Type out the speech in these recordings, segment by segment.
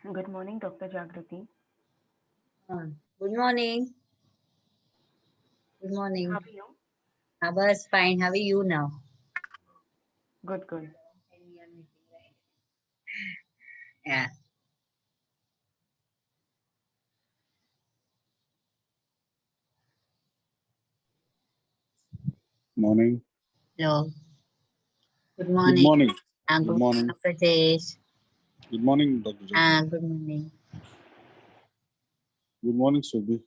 Good morning, Dr. Jagrati. Good morning. Good How morning. are you? I was fine. How are you now? Good, good. Yeah. Morning. Hello. Good Good morning. morning. Good Good morning. Pradesh. Good morning, Dr. Jagat. Good morning. Good morning, Subhi.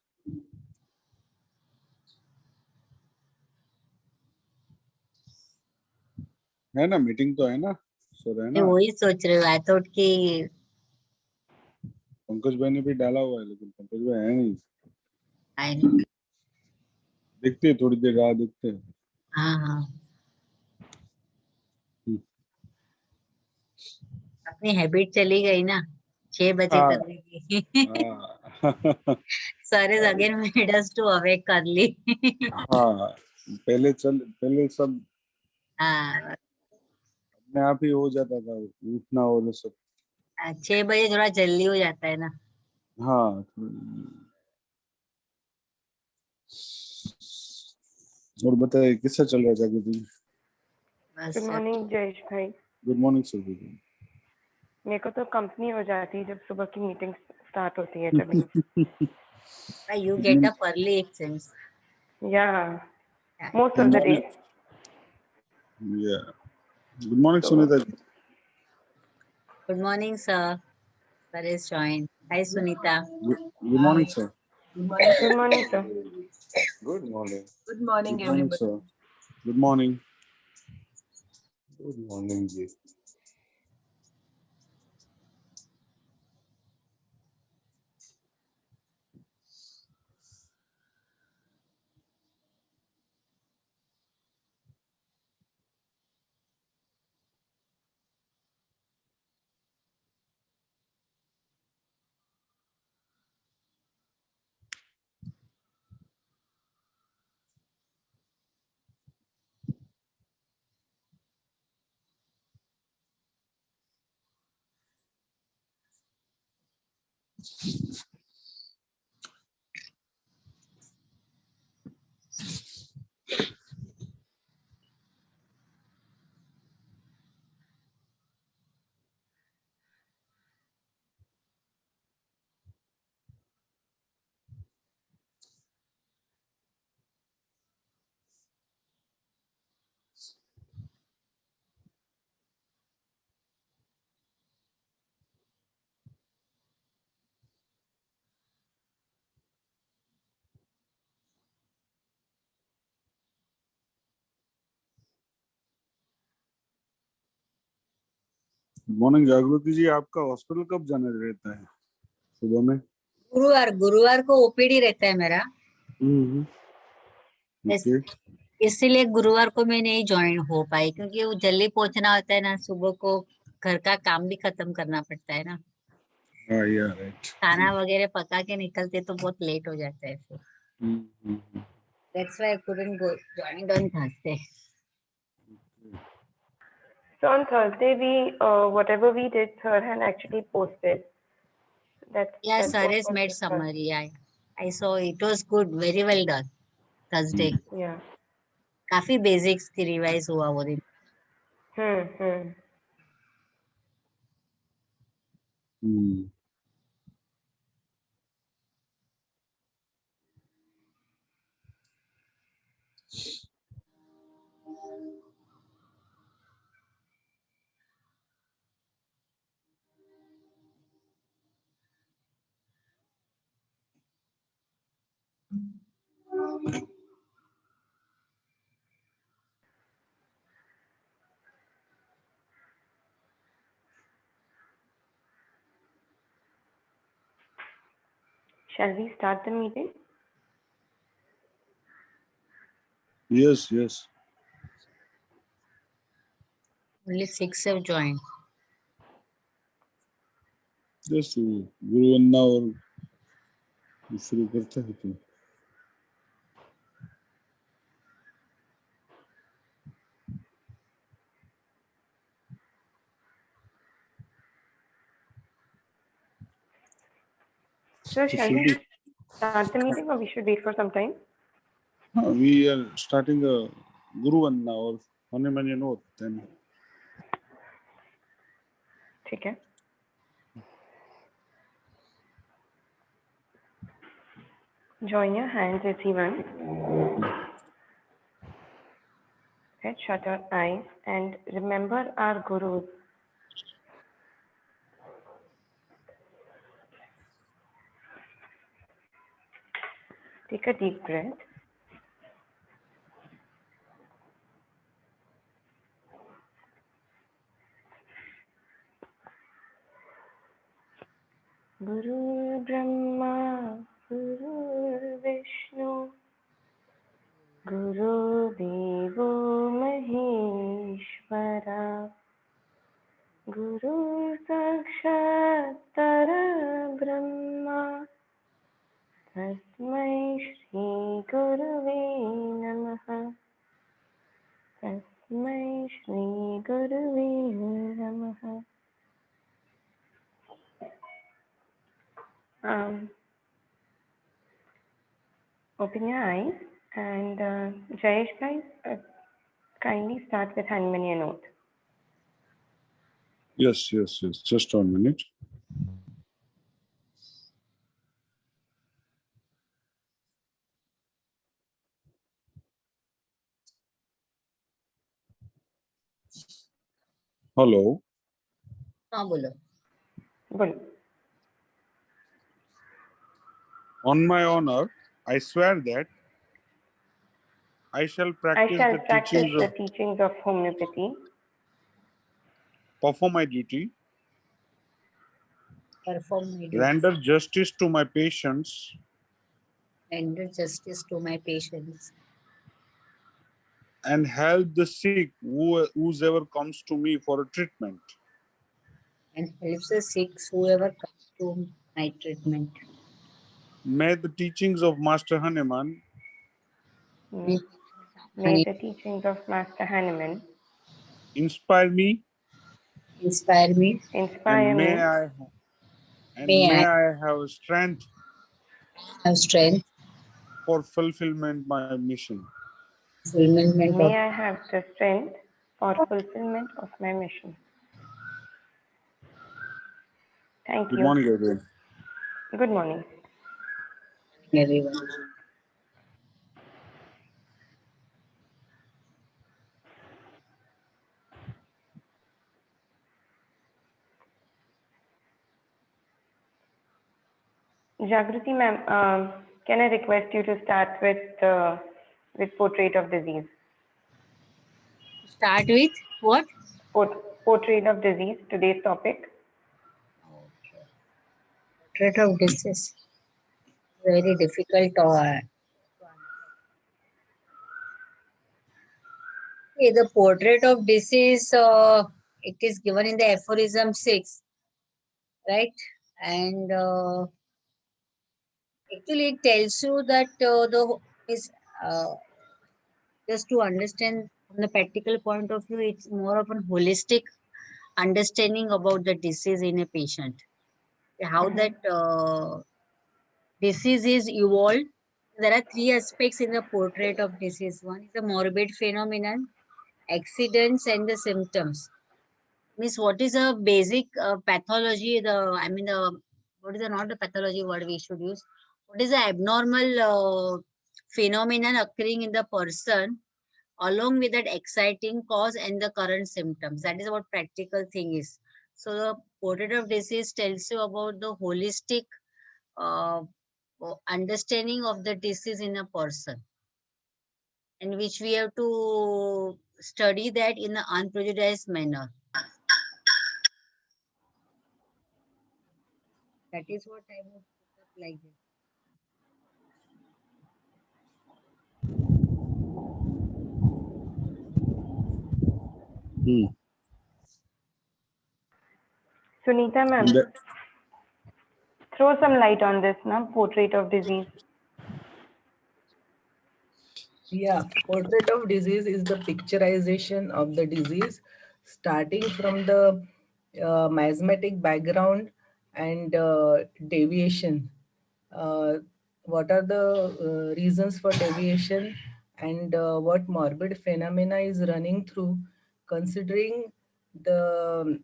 है ना meeting तो है ना sir है मैं ना वही सोच रही हूँ। आई थॉट कि पंकज भाई ने भी डाला हुआ है लेकिन पंकज भाई है नहीं आई नो। देखते हैं थोड़ी देर राह देखते हैं हाँ हाँ, हम्म, अपनी हैबिट चली गई ना, 6 बजे हाँ करने की। हाँ sir is again made us to awake early. हाँ पहले सब हाँ, अपने आप ही हो जाता था उठना और वो सब 6 बजे थोड़ा जल्दी हो जाता है ना। हाँ और बताइए किससे चल रहा है जागृति जी गुड बस मॉर्निंग जयेश भाई। गुड मॉर्निंग सुबी जी मेरे को तो कंपनी हो जाती है जब सुबह की मीटिंग स्टार्ट होती है तभी। You get up early it seems. या most good of the day. Morning या गुड मॉर्निंग तो Sunita ji good morning sir. Sir is join. Hi Sunita. Good morning sir Good morning. Good morning sir. Good morning Good morning, good morning everybody. Sir good morning good morning ji good morning Jagriti ji आपका hospital कब जाना रहता है सुबह में गुरुवार गुरुवार को ओपीडी रहता है मेरा। इस, ओके इसीलिए गुरुवार को मैं नहीं ज्वाइन हो पाई, क्योंकि वो जल्दी पहुंचना होता है ना, सुबह को घर का काम भी खत्म करना पड़ता है ना। हाँ या राइट खाना वगैरह पका के निकलते तो बहुत लेट हो जाता है फिर। That's why I couldn't go join on Thursday. So on Thursday we whatever we did, sir had actually posted. या That's sir what is was made discussed. Summary. I saw it was good, very well done. Thursday Yeah. काफी basics की revise हुआ वो दिन। Hmm. Shall we start the meeting? Yes yes only 6 have join. Just गुरु वंदना और शुरू करते हैं तो So shall should we be. start the meeting or we should wait for some time? We are starting a Guru Vanna or Hanuman note. Then ठीक है. Join your hands, everyone. Okay, shut your eyes and remember our gurus. Take a deep breath. Guru Brahma, Guru Vishnu, Guru Devo Maheshwara, Guru Sakshat Brahma, Tasmai Shri Gurave Namaha, Tasmai Shri Gurave Namaha. Open your eyes and Jayesh guys, kindly start with Hanmaniya note. yes. Just 1 minute. Hello. हाँ बोलो. बोलो. On my honor, I swear that I shall I practice shall the practice teachings the of, teachings of homeopathy, perform my duty, Perform my duty. render justice to my patients, Render justice to my patients. and help the sick whoever comes to me for a treatment. And helps the sick whoever comes to my treatment. May the teachings of Master Hanuman May the teachings of Master Hanuman inspire me, Inspire me. inspire and me, may I have strength Have strength. for fulfillment my mission. Fulfillment may of I have the strength for fulfillment of my mission. Thank Good you. morning, everyone. Good morning. everyone. Jagruti ma'am, can I request you to start with portrait of disease? Start with what? Portrait of disease, today's topic. Portrait of disease. Very difficult to answer. Okay, the portrait of disease, it is given in the aphorism 6, right? And actually it tells you that just to understand from the practical point of view, it's more of a holistic understanding about the disease in a patient. How that disease is evolved. There are 3 aspects in the portrait of disease. One is the morbid phenomenon, accidents, and the symptoms. Means what is a basic pathology? What is not the pathology word we should use? What is the abnormal phenomenon occurring in the person, along with that exciting cause and the current symptoms? That is what practical thing is. So the portrait of disease tells you about the holistic understanding of the disease in a person, in which we have to study that in an unprejudiced manner. That is what I would put up like this. Sunita ma'am, throw some light on this, na portrait of disease. Yeah, portrait of disease is the picturization of the disease, starting from the miasmatic background and deviation what are the reasons for deviation, and what morbid phenomena is running through, considering the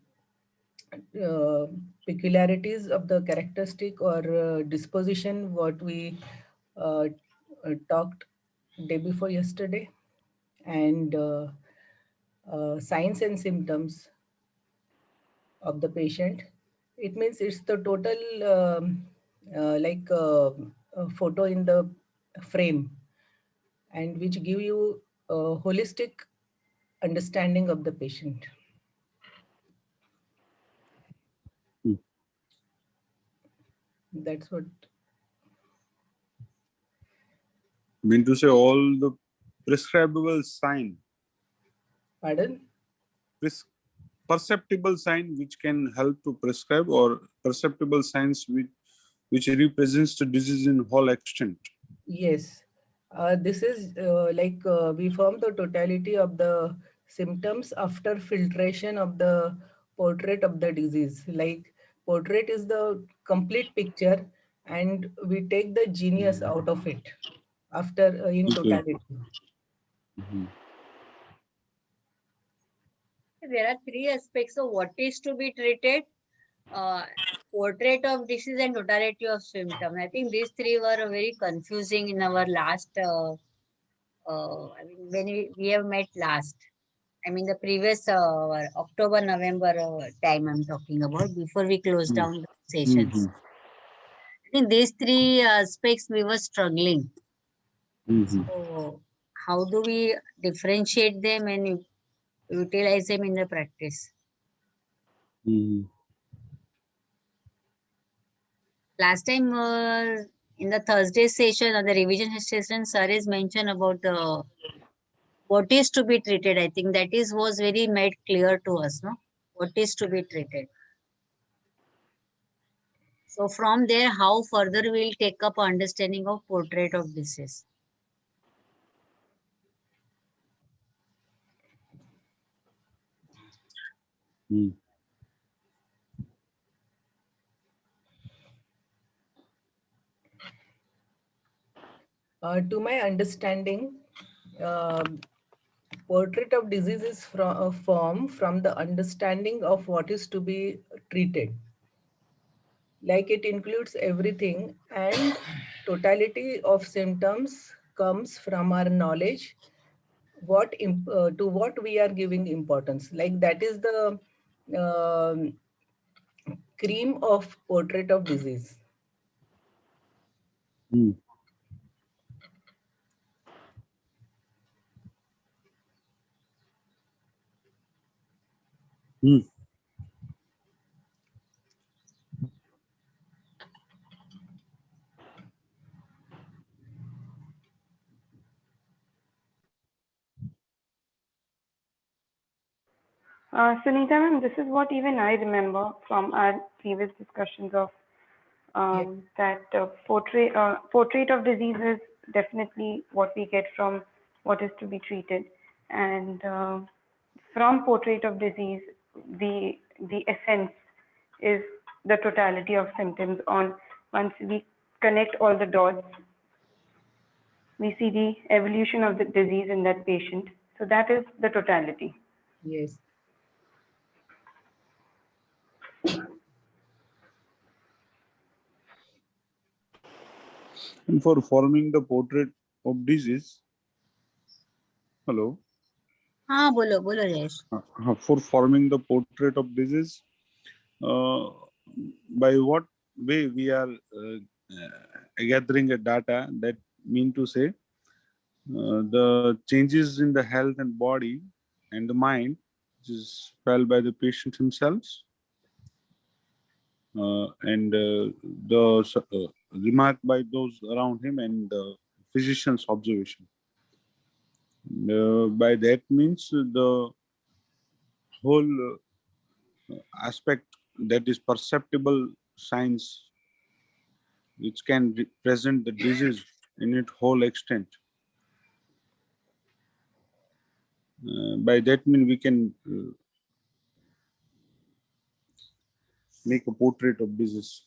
uh, peculiarities of the characteristic or disposition what we uh, talked day before yesterday, and signs and symptoms of the patient. It means it's the total a photo in the frame, and which give you a holistic understanding of the patient. Hmm. That's what. Mean to say all the prescribable sign, Pardon? pres- perceptible sign which can help to prescribe, or perceptible signs which represents the disease in whole extent. Yes. This is we form the totality of the symptoms after filtration of the portrait of the disease. Like portrait is the complete picture, and we take the genius out of it after in Okay. totality. Mhm. There are three aspects of what is to be treated: uh, portrait of disease and totality of symptom. I think these three were very confusing in our last, I mean, when we have met last. I mean, the previous October, November time I'm talking about, before we closed Hmm. down the sessions. Mhm. I think these three aspects we were struggling. Mhm. So, how do we differentiate them and utilize them in the practice? Mhm. Last time in the Thursday session or the revision session, sir has mentioned about the what is to be treated. I think that is was very made clear to us, no? What is to be treated. So from there, how further we'll take up understanding of portrait of disease. Mhm. To my understanding, um portrait of disease is from a form from the understanding of what is to be treated. Like it includes everything, and totality of symptoms comes from our knowledge to what we are giving importance. Like that is the um cream of portrait of disease. Mhm. Mhm. Sunita ma'am, this is what even I remember from our previous discussions of Yeah. that portrait of disease is definitely what we get from what is to be treated, and from portrait of disease, the essence is the totality of symptoms. On once we connect all the dots, we see the evolution of the disease in that patient. So that is the totality. Yes. And for forming the portrait of disease, hello, हाँ बोलो बोलो Jayesh. for forming the portrait of disease, uh, by what way we are gathering a data, that mean to say the changes in the health and body and the mind, which is felt by the patient himself, and remarked by those around him, and the physician's observation. By that means the whole aspect, that is perceptible signs which can present the disease in its whole extent. By that mean we can make a portrait of disease.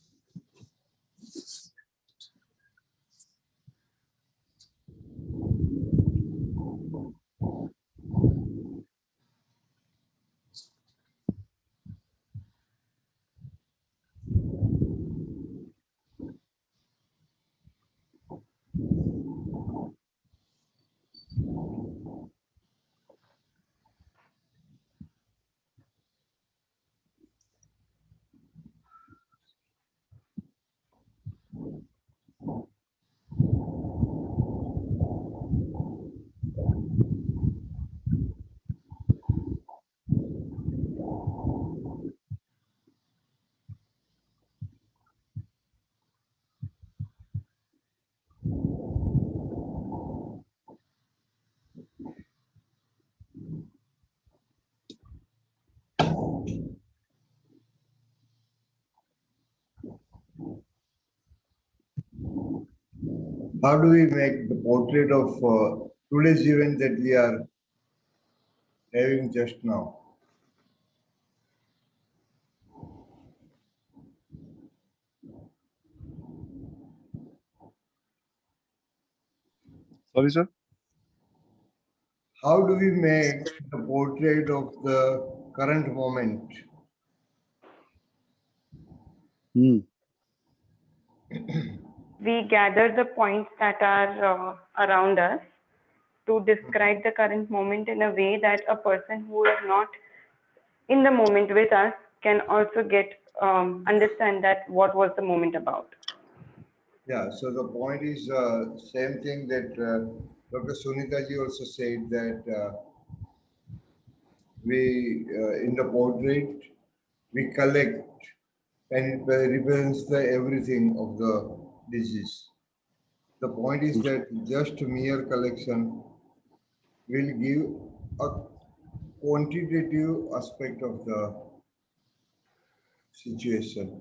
how do we make the portrait of today's event that we are having just now? Sorry, sir. How do we make the portrait of the current moment? Hmm. We gather the points that are around us to describe the current moment in a way that a person who is not in the moment with us can also get understand that what was the moment about. Yeah, so the point is same thing that Dr. Sunita ji also said that we in the portrait we collect and it represents the everything of the disease. The point is that just mere collection will give a quantitative aspect of the situation,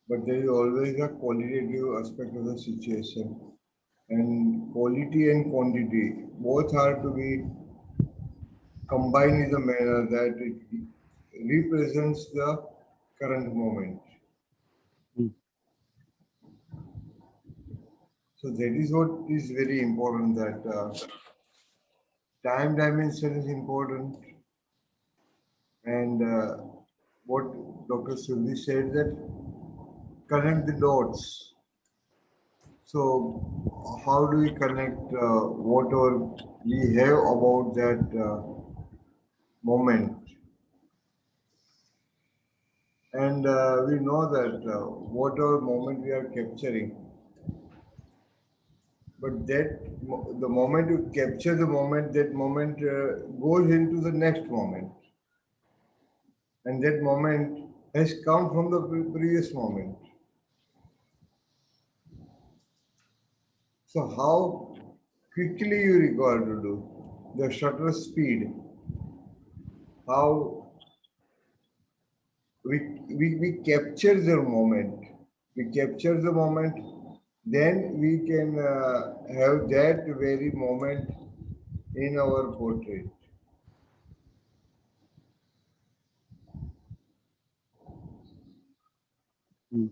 but there is always a qualitative aspect of the situation, and quality and quantity both are to be combined in a manner that it represents the current moment. Hmm. So that is what is very important, that time dimension is important, and what Dr. Sudhi said, that connect the dots. So how do we connect whatever we have about that moment? And we know that whatever moment we are capturing, but the moment you capture the moment, that moment goes into the next moment. And that moment has come from the previous moment. So how quickly you require to do, the shutter speed, how we capture the moment. We capture the moment, then we can have that very moment in our portrait. Hmm.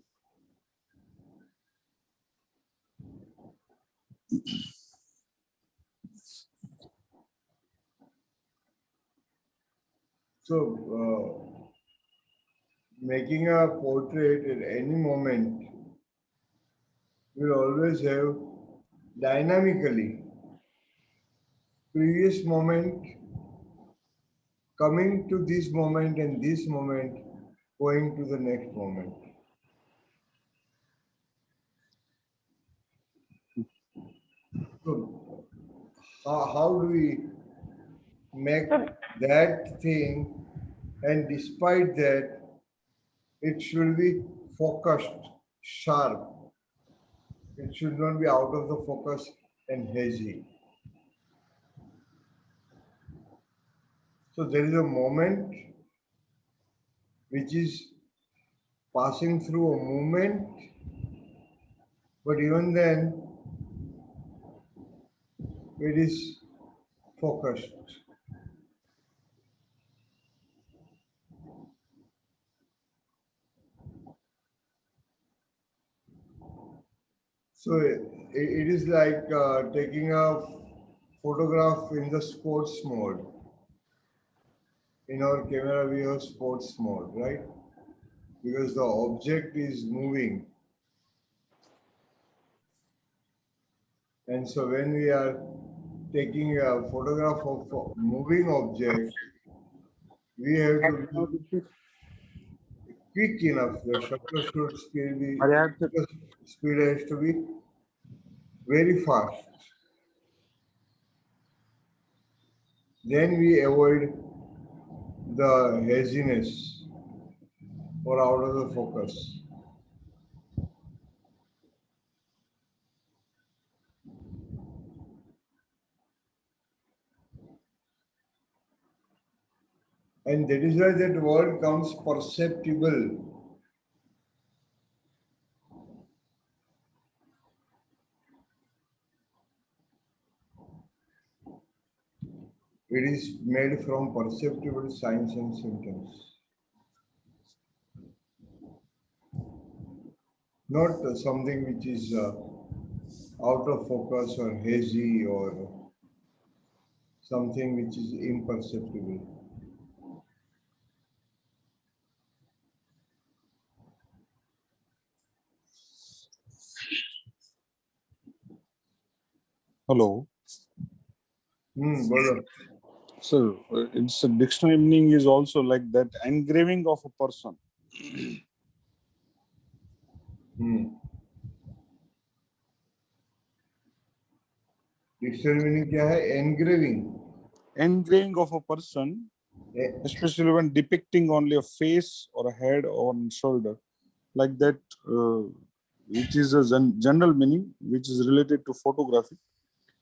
So making a portrait at any moment will always have dynamically previous moment coming to this moment and this moment going to the next moment. So how do we make that thing, and despite that it should be focused, sharp. It should not be out of the focus and hazy. So there is a moment which is passing through a movement, but even then it is focused. So it is like taking a photograph in the sports mode. In our camera we have sports mode, right? Because the object is moving. And so when we are taking a photograph of a moving object, we have to be quick enough. The shutter speed has to be very fast. Then we avoid the haziness or out of the focus. And that is why that word comes perceptible. It is made from perceptible signs and symptoms. Not something which is out of focus or hazy or something which is imperceptible. Hello. Bolo. So it's a dictionary meaning is also like that engraving of a person. Dictionary meaning क्या है? Engraving. Engraving of a person, especially when depicting only a face or a head or a shoulder, like that, which is a general meaning, which is related to photography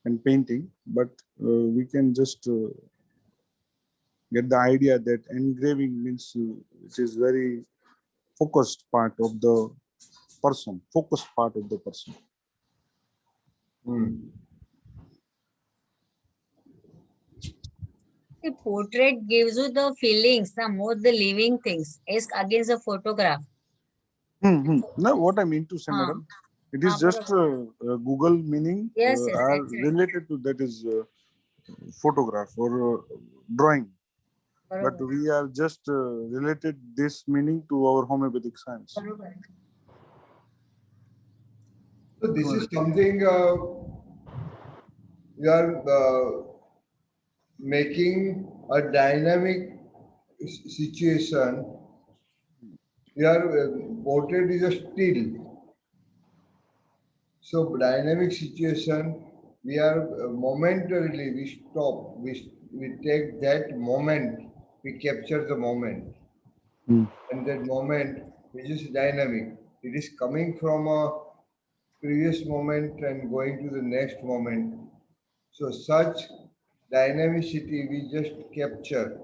and painting. But we can just get the idea that engraving means it is very focused part of the person, focused part of the person. The portrait gives you the feelings, the more the living things, as against the photograph. No, what I mean to say, madam, it is just Google meaning Yes, yes, are that's right. related to that is photograph or drawing. But we are just related this meaning to our homeopathic science. So this is something we are making a dynamic situation. Your portrait is a still. So dynamic situation, we are momentarily, we stop, we take that moment, we capture the moment. And that moment which is dynamic. It is coming from a previous moment and going to the next moment. So such dynamicity we just capture.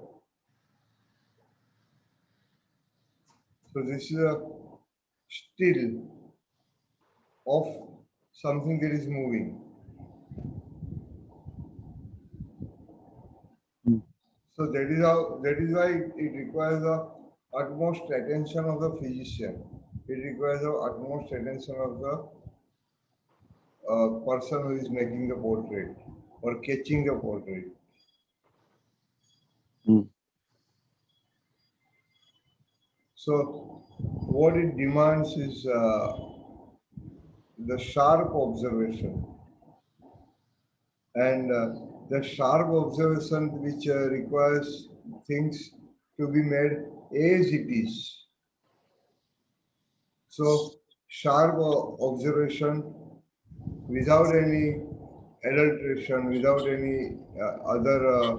So this is a still of something that is moving. So that is why it requires the utmost attention of the physician. It requires the utmost attention of the person who is making the portrait or catching the portrait. So what it demands is the sharp observation, and the sharp observation which requires things to be made as it is. So sharp observation without any adulteration, without any other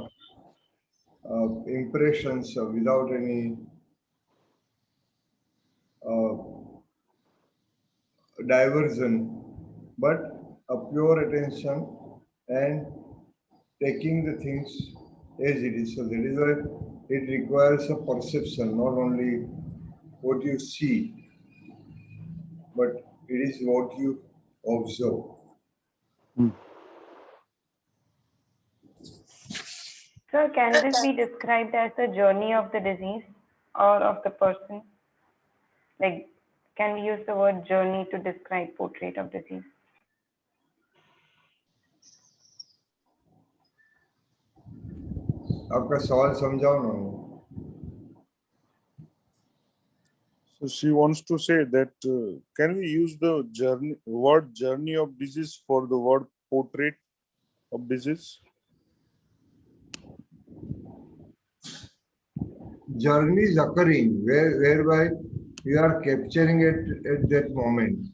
impressions, without any diversion, but a pure attention and taking the things as it is. So that is why it requires a perception, not only what you see, but it is what you observe. Sir, can this be described as the journey of the disease or of the person? Like, can we use the word journey to describe portrait of disease? आपका सवाल समझाओ ना. So she wants to say that can we use the word journey of disease for the word portrait of disease? Journey is occurring whereby you are capturing it at that moment.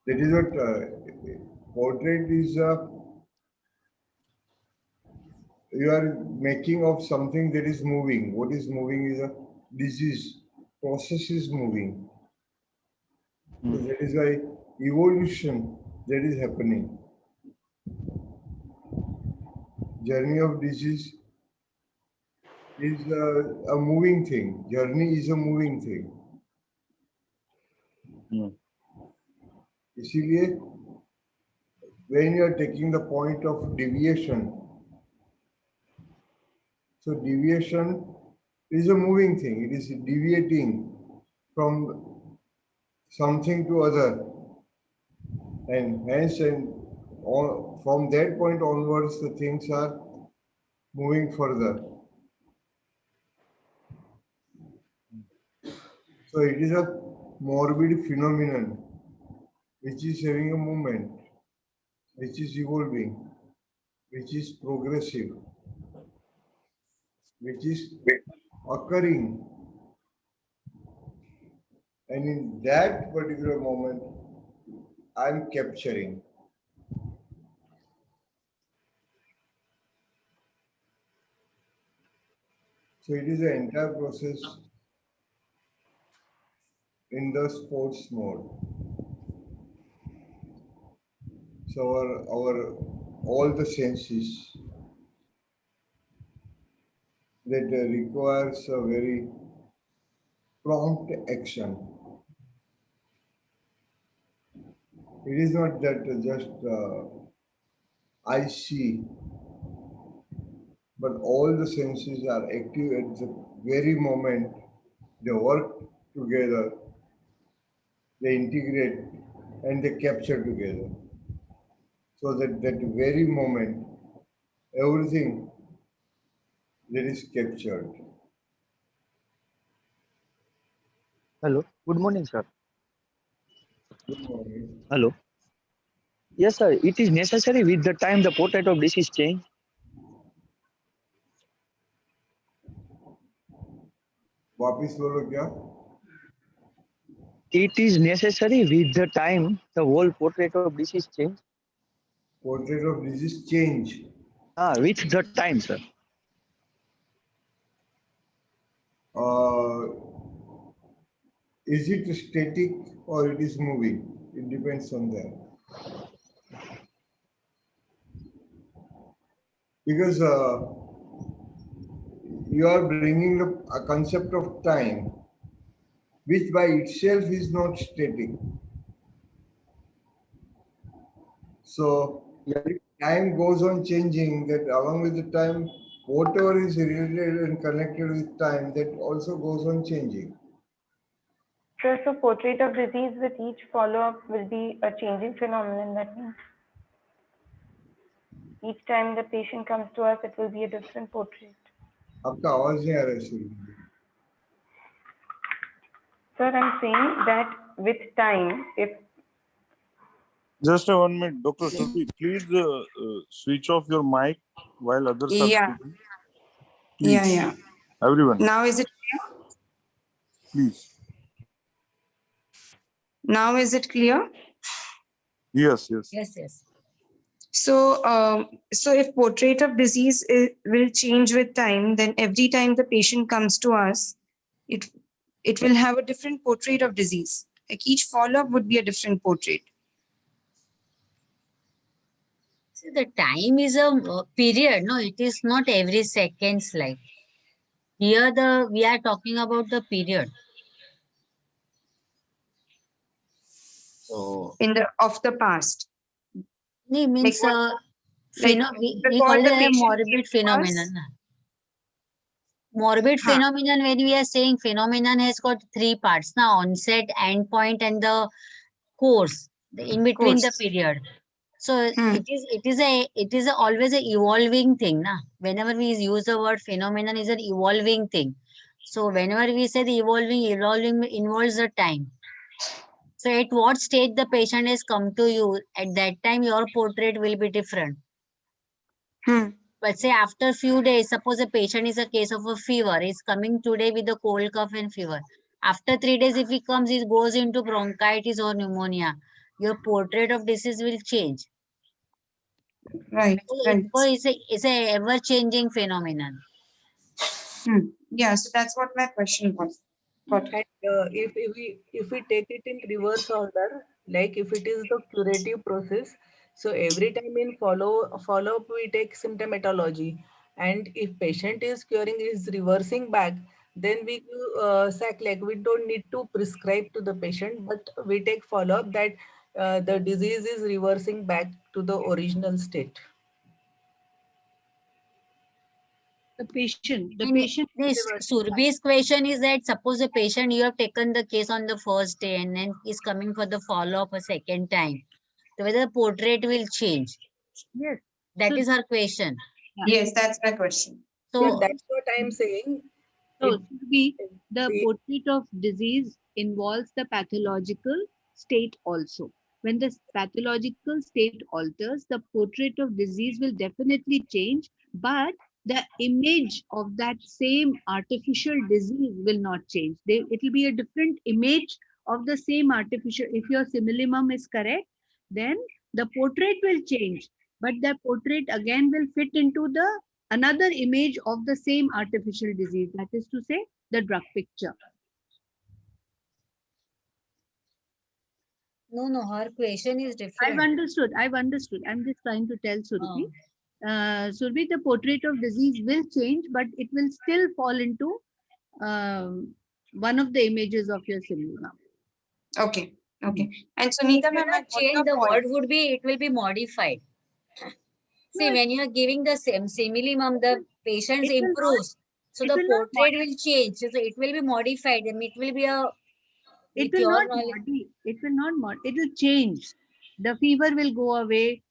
That is what portrait is. You are making of something that is moving. What is moving is a disease. Process is moving. So that is why evolution that is happening. Journey of disease is a moving thing. Journey is a moving thing. इसीलिए when you are taking the point of deviation, so deviation is a moving thing. It is deviating from something to other, and hence, from that point onwards, the things are moving further. So it is a morbid phenomenon which is having a movement, which is evolving, which is progressive, which is occurring. And in that particular moment, I'm capturing. So it is an entire process in the sports mode. So our all the senses that requires a very prompt action. It is not that just I see, but all the senses are active at the very moment they work together, they integrate, and they capture together. So that very moment, everything that is captured. Hello. Good morning, sir. Good morning. Hello. Yes, sir. It is necessary with the time the portrait of disease change. वापिस बोलो क्या? It is necessary with the time the whole portrait of disease change. Portrait of disease change. With the time, sir. Is it static or it is moving? It depends on that. Because you are bringing a concept of time, which by itself is not static. So if time goes on changing, that along with the time, whatever is related and connected with time, that also goes on changing. Sure, so portrait of disease with each follow-up will be a changing phenomenon. That means each time the patient comes to us, it will be a different portrait. आपका आवाज नहीं आ रहा है शुरू में. Sir, I'm saying that with time, if Just a 1 minute, Dr. Shruti, please switch off your mic while others are Yeah. speaking. Yeah, Please. yeah. Everyone, Now is it please. now is it clear? Yes, yes. Yes, yes. So, so if portrait of disease will change with time, then every time the patient comes to us, it will have a different portrait of disease. Like each follow-up would be a different portrait. See, the time is a period. No, it is not every seconds like. Here we are talking about the period. So In the of the past. means what- we before call the it a patient morbid came to us? phenomenon. Na. Morbid Huh. phenomenon, when we are saying phenomenon has got three parts now: onset, endpoint, and the course, in between the Course. period. So Hmm. it is a always a evolving thing. Na? Whenever we use the word phenomenon, is an evolving thing. So whenever we say the evolving involves the time. So at what stage the patient has come to you, at that time your portrait will be different. Hmm. But say after few days, suppose a patient is a case of a fever, is coming today with a cold, cough and fever. After 3 days, if he comes, he goes into bronchitis or pneumonia, your portrait of disease will change. Right. Right. It's a ever-changing phenomenon. Hmm. Yeah. So that's what my question was. Got it. And if we take it in reverse order, like if it is the curative process, so every time in follow up we take symptomatology, and if patient is curing, is reversing back, then we do SAC, like we don't need to prescribe to the patient, but we take follow up that the disease is reversing back to to the original state. The patient And this Surbhi's question is that suppose a patient, you have taken the case on the first day and then is coming for the follow-up a second time. So whether the portrait will change. Yes. That So- is her question. Yes, that's my question. So Yeah, that's what I'm saying. So It- the the- portrait of disease involves the pathological state also. When the pathological state alters, the portrait of disease will definitely change, but the image of that same artificial disease will not change. It will be a different image of the same artificial. If your similimum is correct, then the portrait will change, but the portrait again will fit into the another image of the same artificial disease. That is to say, the drug picture. no, her question is different. I've understood. I'm just trying to tell Surbhi. Surbhi, the portrait of disease will change, but it will still fall into one of the images of your simulacrum. Okay. Okay. And Sunita ma'am, I got Change your the point. word would be, it will be modified. See, when you are giving the same similimum, the patient It will not- improves. So it the will not portrait will change. So it will be modified. And it will be a. It with will your not knowledge- it will not it will change. The fever will go away.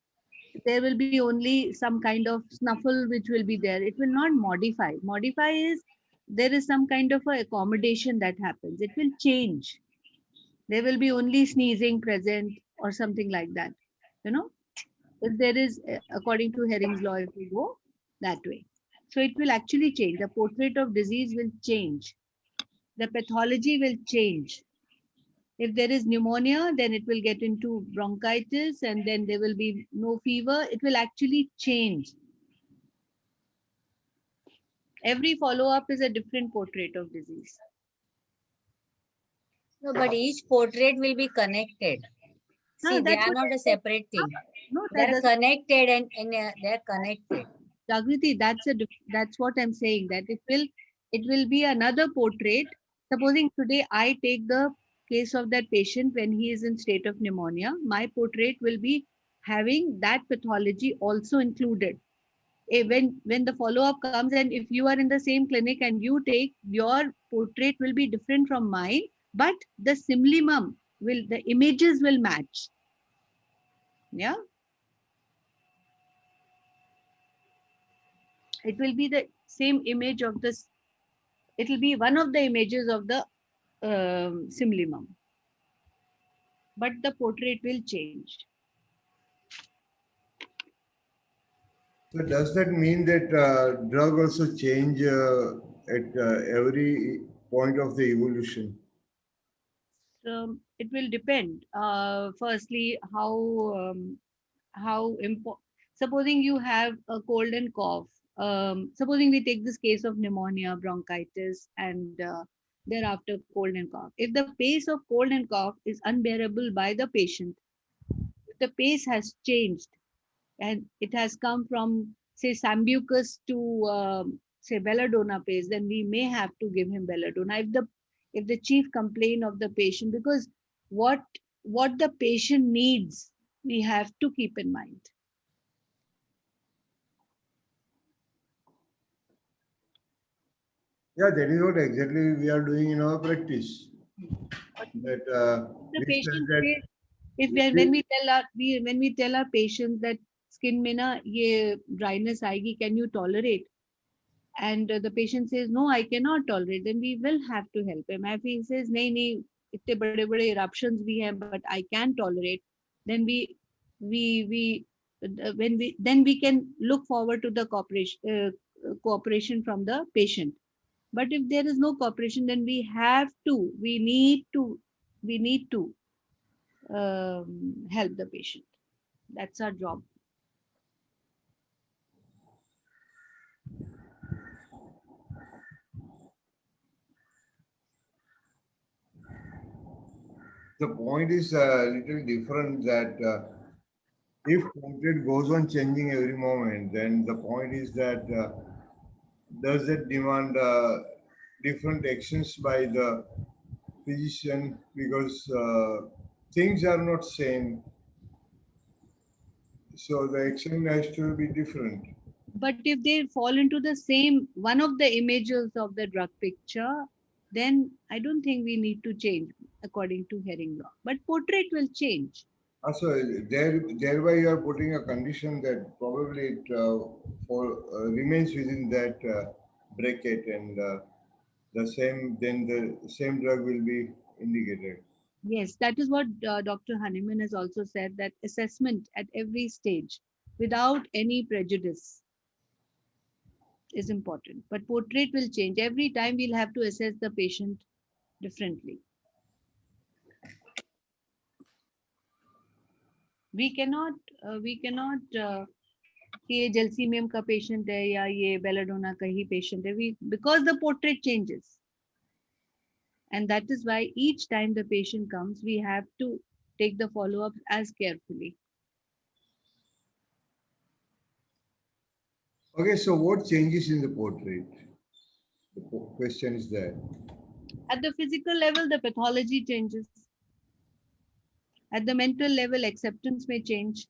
There will be only some kind of snuffle which will be there. It will not modify. Modify is there is some kind of a accommodation that happens. It will change. There will be only sneezing present or something like that. You know, if there is, according to Herring's law, if we go that way. So it will actually change. The portrait of disease will change. The pathology will change. If there is pneumonia, then it will get into bronchitis and then there will be no fever. It will actually change. Every follow-up is a different portrait of disease. No, but each portrait will be connected. No, See, they that's are what not I a said. separate thing. No, They that are doesn't, connected and they are connected. Jagriti, that's what I'm saying, that it will be another portrait. Supposing today I take the case of that patient when he is in state of pneumonia, my portrait will be having that pathology also included. When the follow-up comes and if you are in the same clinic and you take, your portrait will be different from mine, but the similimum the images will match. Yeah. It will be the same image of this. It will be one of the images of the similimum, but the portrait will change. So does that mean that drug also change at every point of the evolution? It will depend. Firstly, how important. Supposing you have a cold and cough. Supposing we take this case of pneumonia, bronchitis, and thereafter cold and cough. If the pace of cold and cough is unbearable by the patient, if the pace has changed and it has come from say Sambucus to say belladonna paste, then we may have to give him belladonna. If the chief complaint of the patient, because what the patient needs, we have to keep in mind. Yeah, that is what exactly we are doing in our practice. That The we said patient that says, when we tell our patients that skin mein na ye dryness aayegi, can you tolerate? And the patient says, no, I cannot tolerate, then we will have to help him. If he says, nahi, itne bade eruptions bhi hain, but I can tolerate, then then we can look forward to the cooperation from the patient. But if there is no cooperation, then we need to help the patient. That's our job. the point is a little different that if portrait goes on changing every moment, then the point is that does it demand different actions by the physician because things are not same. So the action has to be different. But if they fall into the same, one of the images of the drug picture, then I don't think we need to change according to Herring law. But portrait will change. Also, thereby you are putting a condition that probably it remains within that bracket, and the same drug will be indicated. Yes, that is what Dr. Hahnemann has also said, that assessment at every stage without any prejudice is important. But portrait will change. Every time we'll have to assess the patient differently. We cannot कि ये जलसीमियम का patient है या ये belladonna का ही patient है, we because the portrait changes, and that is why each time the patient comes we have to take the follow-up as carefully. Okay, so what changes in the portrait? The question is there. At the physical level, the pathology changes. At the mental level, acceptance may change.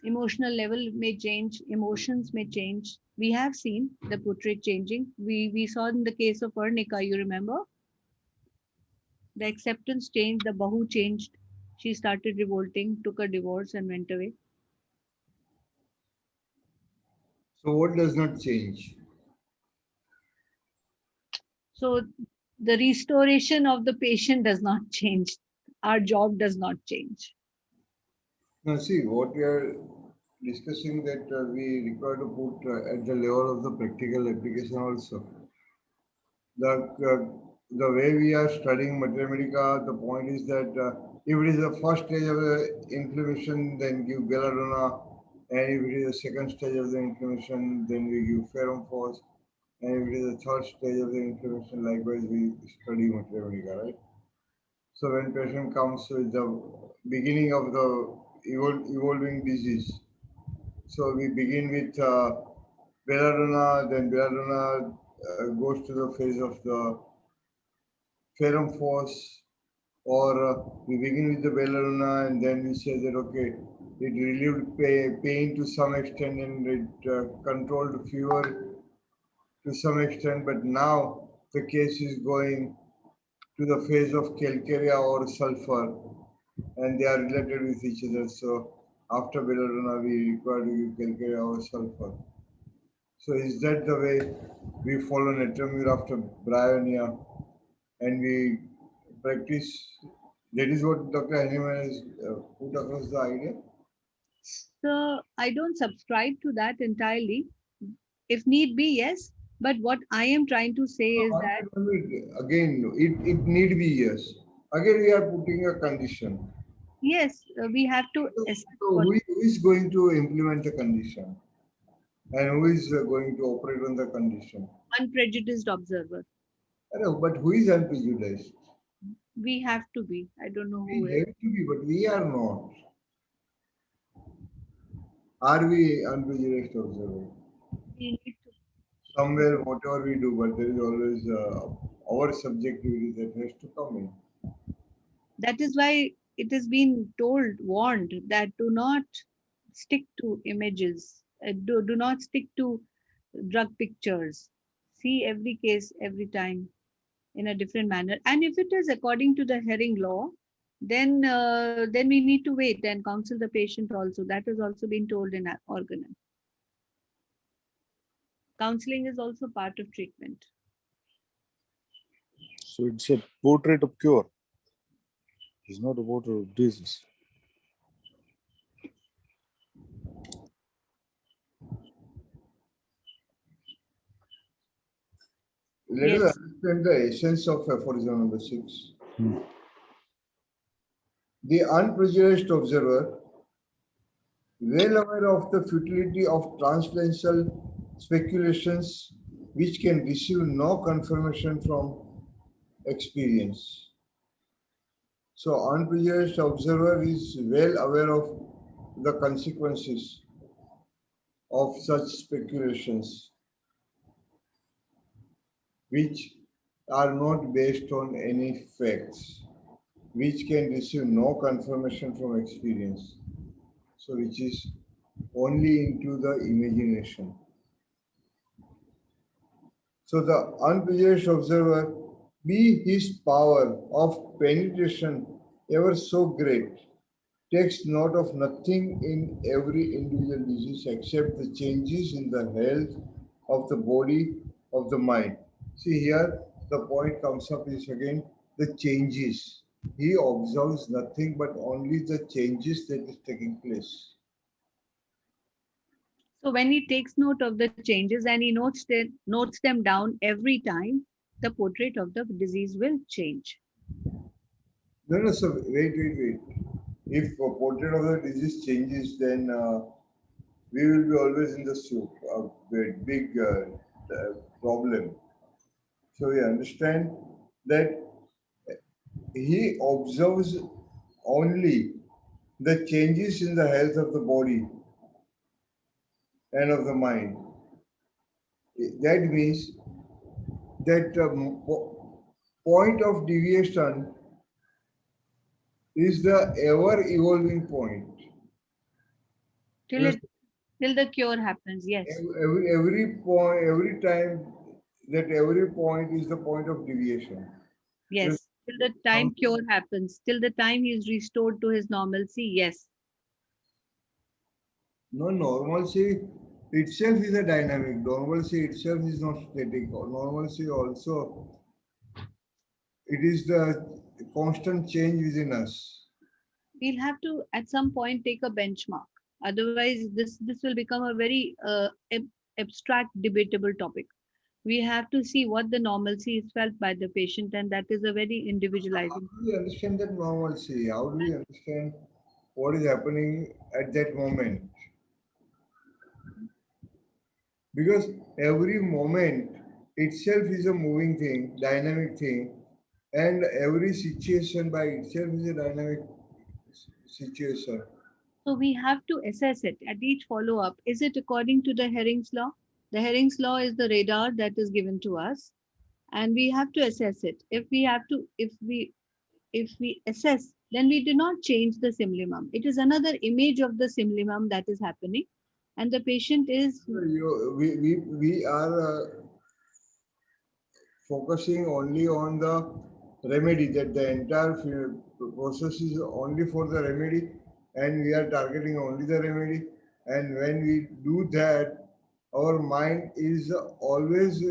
Emotional level may change. Emotions may change. We have seen the portrait changing. We saw in the case of Arnika, you remember? The acceptance changed. The Bahu changed. She started revolting, took a divorce and went away. So what does not change? So the restoration of the patient does not change. Our job does not change. Now see, what we are discussing that we require to put at the level of the practical application also. The way we are studying materia medica, the point is that if it is the first stage of the inflammation, then give belladonna, and if it is the second stage of the inflammation, then we give ferrum phos, and if it is the third stage of the inflammation, likewise we study materia medica, right? So when patient comes with the beginning of the evolving disease, so we begin with belladonna, then belladonna goes to the phase of the ferrum phos, or we begin with the belladonna and then we say that okay, it relieved pain to some extent and it controlled fever to some extent, but now the case is going to the phase of calcarea or sulfur, and they are related with each other. So after belladonna, we require to give calcarea or sulfur. So is that the way we follow Netromure after bryonia, and we practice? That is what Dr. Hahnemann has put across the idea. So I don't subscribe to that entirely. If need be, yes. But what I am trying to say is that Again, it need be yes. Again, we are putting a condition. yes, we have to assess So what who is going to implement the condition? And who is going to operate on the condition? unprejudiced observer. I know, but who is unprejudiced? We have to be. I don't know who We is. have to be, but we are not. Are we unprejudiced observer? We need to. Somewhere, whatever we do, but there is always our subjectivity that has to come in. That is why it has been warned that do not stick to images. Do not stick to drug pictures. See every case every time in a different manner. And if it is according to the Herring law, then we need to wait and counsel the patient also. That has also been told in Organon. Counseling is also part of treatment. So it's a portrait of cure. It's not a portrait of disease. Let us Yes. understand the essence of aphorism number 6. The unprejudiced observer, well aware of the futility of translational speculations which can receive no confirmation from experience. So unprejudiced observer is well aware of the consequences of such speculations, which are not based on any facts, which can receive no confirmation from experience. so which is only into the imagination. So the unprejudiced observer, be his power of penetration ever so great, takes note of nothing in every individual disease except the changes in the health of the body, of the mind. See here, the point comes up is again the changes. He observes nothing but only the changes that is taking place. So when he takes note of the changes and he notes them down every time, the portrait of the disease will change. No, so wait. If a portrait of the disease changes, then we will be always in the soup, a big problem. So we understand that he observes only the changes in the health of the body and of the mind. That means that point of deviation is the ever evolving point. Till the cure happens, yes. Every time that every point is the point of deviation. Yes. Till the time cure happens, till the time he is restored to his normalcy, yes. No, normalcy itself is a dynamic. Normalcy itself is not static. Normalcy also, it is the constant change within us. We'll have to at some point take a benchmark. Otherwise, this will become a very abstract, debatable topic. We have to see what the normalcy is felt by the patient, and that is a very How individualizing. do we understand that normalcy? How do we understand what is happening at that moment? Because every moment itself is a moving thing, dynamic thing, and every situation by itself is a dynamic situation. So we have to assess it at each follow-up. Is it according to the Herring's law? The Herring's law is the radar that is given to us, and we have to assess it. If we assess, then we do not change the simlimum. It is another image of the simlimum that is happening, and the patient is. We are focusing only on the remedy, that the entire process is only for the remedy, and we are targeting only the remedy. And when we do that, our mind is always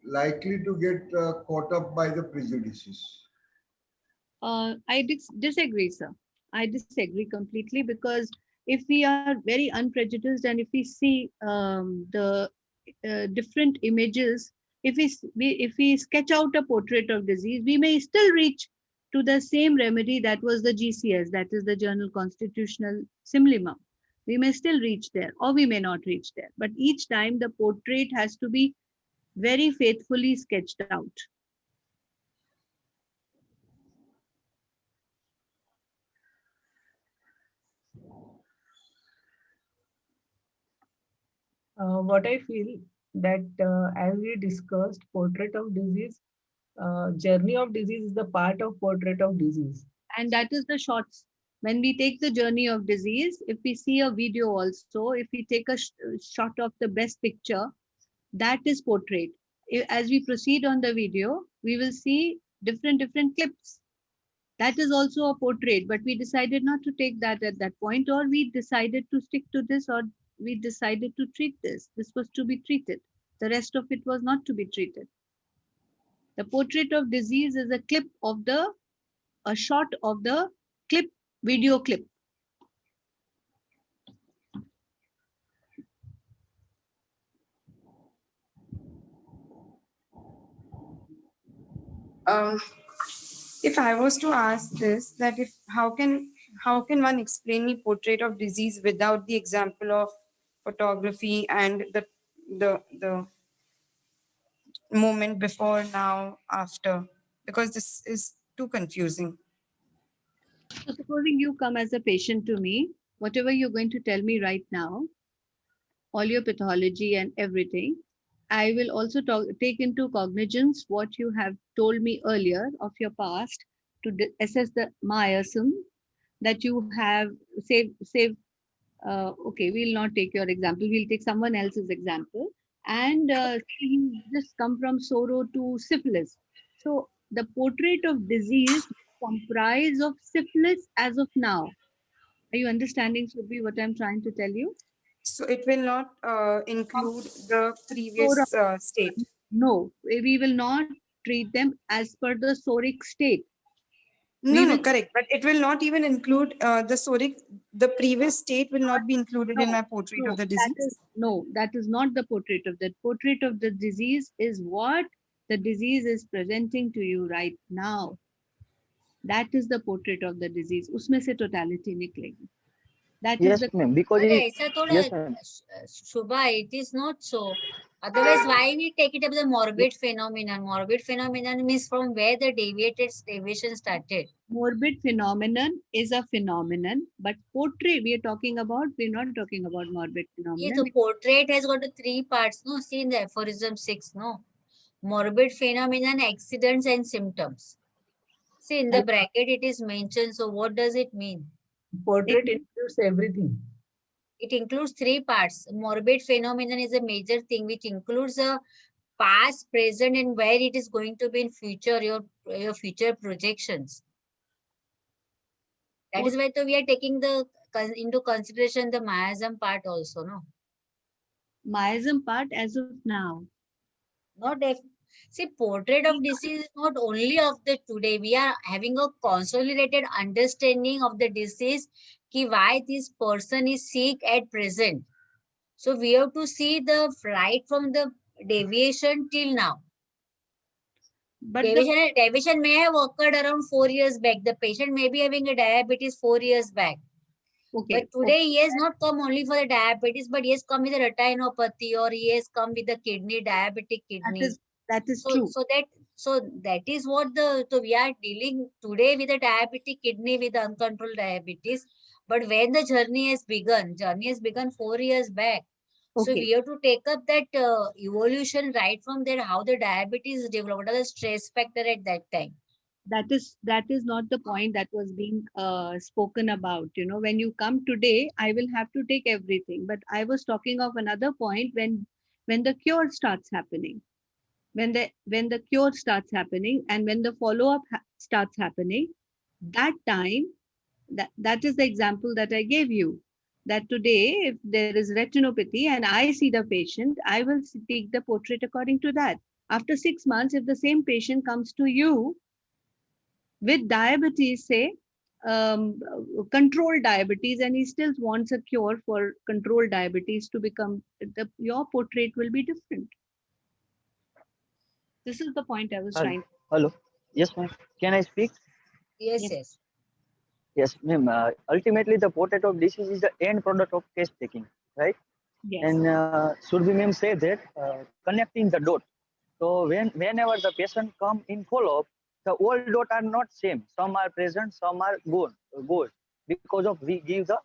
likely to get caught up by the prejudices. I disagree, sir. I disagree completely, because if we are very unprejudiced and if we see the different images, if we sketch out a portrait of disease, we may still reach to the same remedy that was the GCS, that is the Journal Constitutional Simlimum. We may still reach there, or we may not reach there. But each time the portrait has to be very faithfully sketched out. What I feel that as we discussed, portrait of disease, journey of disease is the part of portrait of disease. And that is the shots. When we take the journey of disease, if we see a video also, if we take a shot of the best picture, that is portrait. As we proceed on the video, we will see different clips. That is also a portrait, but we decided not to take that at that point, or we decided to stick to this, or we decided to treat this. This was to be treated. The rest of it was not to be treated. The portrait of disease is a shot of the video clip. If I was to ask this, that if how can one explain me portrait of disease without the example of photography and the moment before, now, after? Because this is too confusing. So supposing you come as a patient to me, whatever you're going to tell me right now, all your pathology and everything, I will also take into cognizance what you have told me earlier of your past to assess the myasm that you have, say okay, we'll not take your example, we'll take someone else's example. And he just come from sorrow to syphilis. So the portrait of disease comprise of syphilis as of now. Are you understanding, Subhi, what I'm trying to tell you? So it will not include the Sora. previous state. No, we will not treat them as per the soric state. No, We no, will correct. But it will not even include the soric. The previous state will not be included in no, my portrait no, of the that is disease. no, that is not the portrait of the portrait of the disease is what the disease is presenting to you right now. That is the portrait of the disease. उसमें से totality निकलेगी. That is Yes, the ma'am. Because अरे it, ऐसा थोड़ा yes, ma'am. Shubha, it is not so. Otherwise, why we take it as a morbid phenomenon? Morbid phenomenon means from where the deviation started. morbid phenomenon is a phenomenon, but portrait we are talking about, we're not talking about morbid Yeah, phenomenon. so portrait has got the 3 parts. No, see in the aphorism 6. No, morbid phenomenon, accidents, and symptoms. See in the bracket it is mentioned. So what does it mean? Portrait includes everything. It includes 3 parts. Morbid phenomenon is a major thing which includes a past, present, and where it is going to be in future, your future projections. That is why we are taking the into consideration the miasm part also, no? Miasm part as of now. Not if see portrait of disease is not only of the today. We are having a consolidated understanding of the disease, ki why this person is sick at present. So we have to see the right from the deviation till now. But the Deviation may have occurred around 4 years back. The patient may be having a diabetes 4 years back. okay, But today he has not come only for the diabetes, but he has come with a retinopathy or he has come with the kidney, diabetic kidney. that is So, true. so that is what we are dealing today with the diabetic kidney with the uncontrolled diabetes. But when the journey has begun 4 years back. So Okay. we have to take up that evolution right from there, how the diabetes developed, what are the stress factor at that time. That is not the point that was being spoken about. You know, when you come today, I will have to take everything. But I was talking of another point when the cure starts happening. When the cure starts happening and when the follow-up starts happening, that time, that is the example that I gave you. That today, if there is retinopathy and I see the patient, I will take the portrait according to that. After 6 months, if the same patient comes to you with diabetes, say, controlled diabetes, and he still wants a cure for controlled diabetes to become, your portrait will be different. This is the point I was Hello. trying. Hello. Yes, ma'am. Can I speak? Yes, Yes. yes. Yes, ma'am. Ultimately, the portrait of disease is the end product of test taking, right? Yes. And Surbi ma'am said that connecting the dot. So whenever the patient come in follow-up, the all dot are not same. Some are present, some are gone because of we give the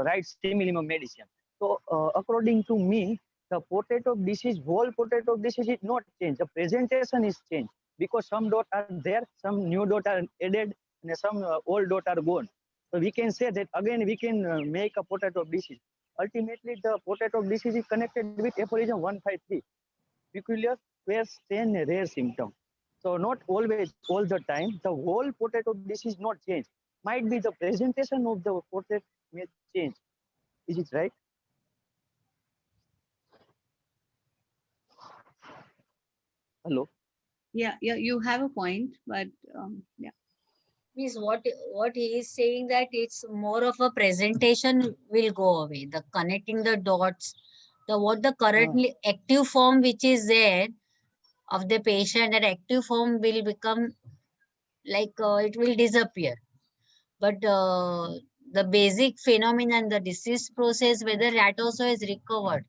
right stimulum medicine. So according to me, the portrait of disease, whole portrait of disease is not changed. The presentation is changed because some dot are there, some new dot are added, and some old dot are gone. So we can say that again we can make a portrait of disease. Ultimately, the portrait of disease is connected with aphorism 153, peculiar, rare, strain, rare symptom. So not always, all the time, the whole portrait of disease not change. Might be the presentation of the portrait may change. Is it right? Hello. Yeah, you have a point, but yeah. Means what he is saying that it's more of a presentation will go away. The connecting the dots, what the currently active form which is there of the patient, that active form will become like it will disappear. But the basic phenomenon, the disease process, whether that also is recovered.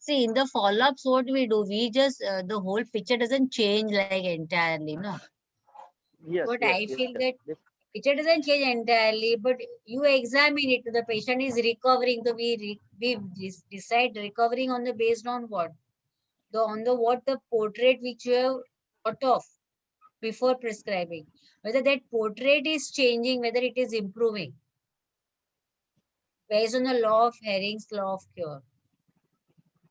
See, in the follow-ups, what we do, we just, the whole picture doesn't change like entirely, no? Yes. But Yes. I Yes. feel that Yes. picture doesn't change entirely, but you examine it, the patient is recovering, so we decide recovering on the based on what? What the portrait which you have thought of before prescribing. Whether that portrait is changing, whether it is improving. based on the law of Herring's law of cure.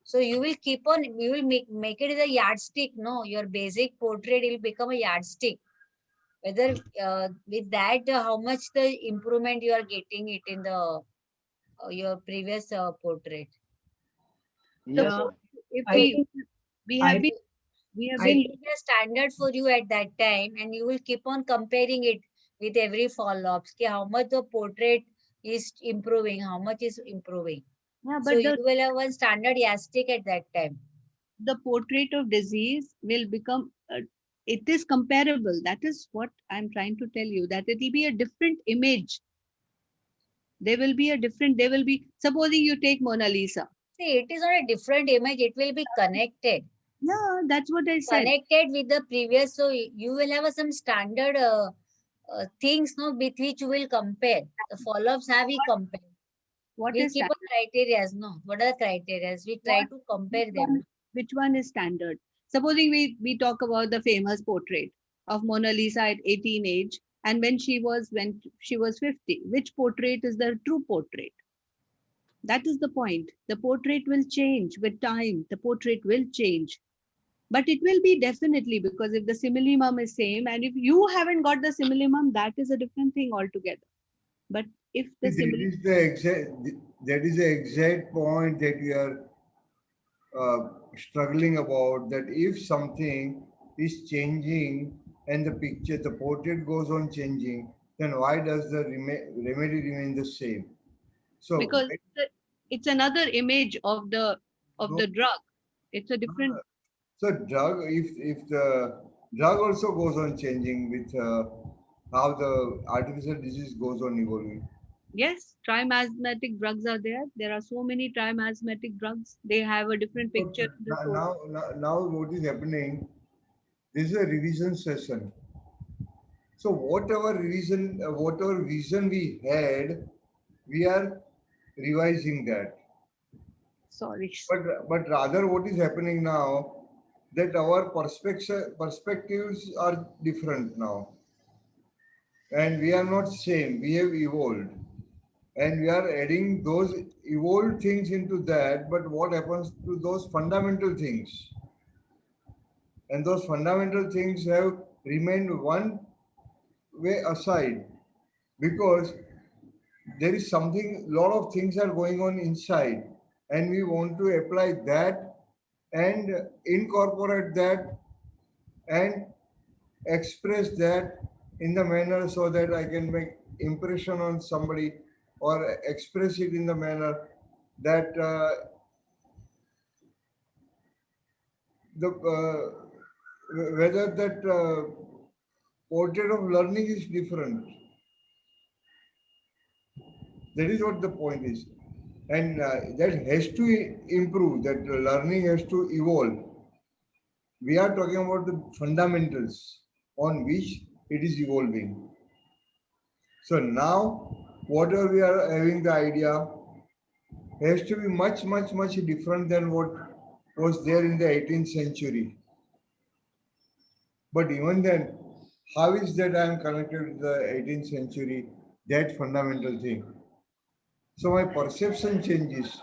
So you will keep on, you will make it as a yardstick. No, your basic portrait will become a yardstick. Whether with that, how much the improvement you are getting it in the your previous portrait. Yes, Uh, ma'am. if I we think we I have been think we have I been It will be a standard for you at that time, and you will keep on comparing it with every follow-ups. How much the portrait is improving, how much is improving. yeah, So but you will have one standard yardstick at that time. the portrait of disease will become it is comparable. That is what I'm trying to tell you, that it will be a different image. There will be a different, there will be, supposing you take Mona Lisa. See, it is not a different image, it will be connected. Yeah, that's what I said. Connected with the previous, so you will have some standard things, no, with which you will compare. The follow-ups have we compare. What We is keep a standard? criteria, no? What are the criteria? We try What, to compare which them. which one is standard? Supposing we talk about the famous portrait of Mona Lisa at 18 age, and when she was 50, which portrait is the true portrait? That is the point. The portrait will change with time. The portrait will change. But it will be definitely, because if the simillimum is same, and if you haven't got the simillimum, that is a different thing altogether. But if the That simillimum, is the exact point that we are struggling about, that if something is changing and the portrait goes on changing, then why does the remedy remain the same? So, because it's another image of the no, drug. It's a different. so drug, if the drug also goes on changing with how the artificial disease goes on evolving. Yes, trimasmatic drugs are there. There are so many trimasmatic drugs. They have a different So picture in the source. now what is happening? This is a revision session. So whatever vision we had, we are revising that. Sorry. But rather, what is happening now, that our perspectives are different now, and we are not same. We have evolved, and we are adding those evolved things into that. But what happens to those fundamental things? And those fundamental things have remained one way aside, because there is something, lot of things are going on inside, and we want to apply that and incorporate that and express that in the manner so that I can make impression on somebody, or express it in the manner that whether that portrait of learning is different. That is what the point is. And that has to improve, that learning has to evolve. We are talking about the fundamentals on which it is evolving. So now, whatever we are having the idea has to be much, much, much different than what was there in the 18th century. But even then, how is that I am connected with the 18th century, that fundamental thing? So my perception changes.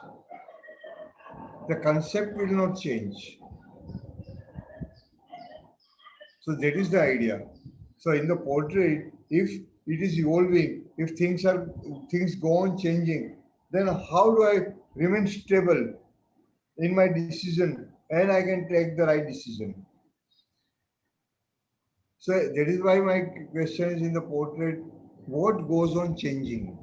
The concept will not change. So that is the idea. So in the portrait, if it is evolving, if things go on changing, then how do I remain stable in my decision and I can take the right decision? So that is why my question is, in the portrait, what goes on changing?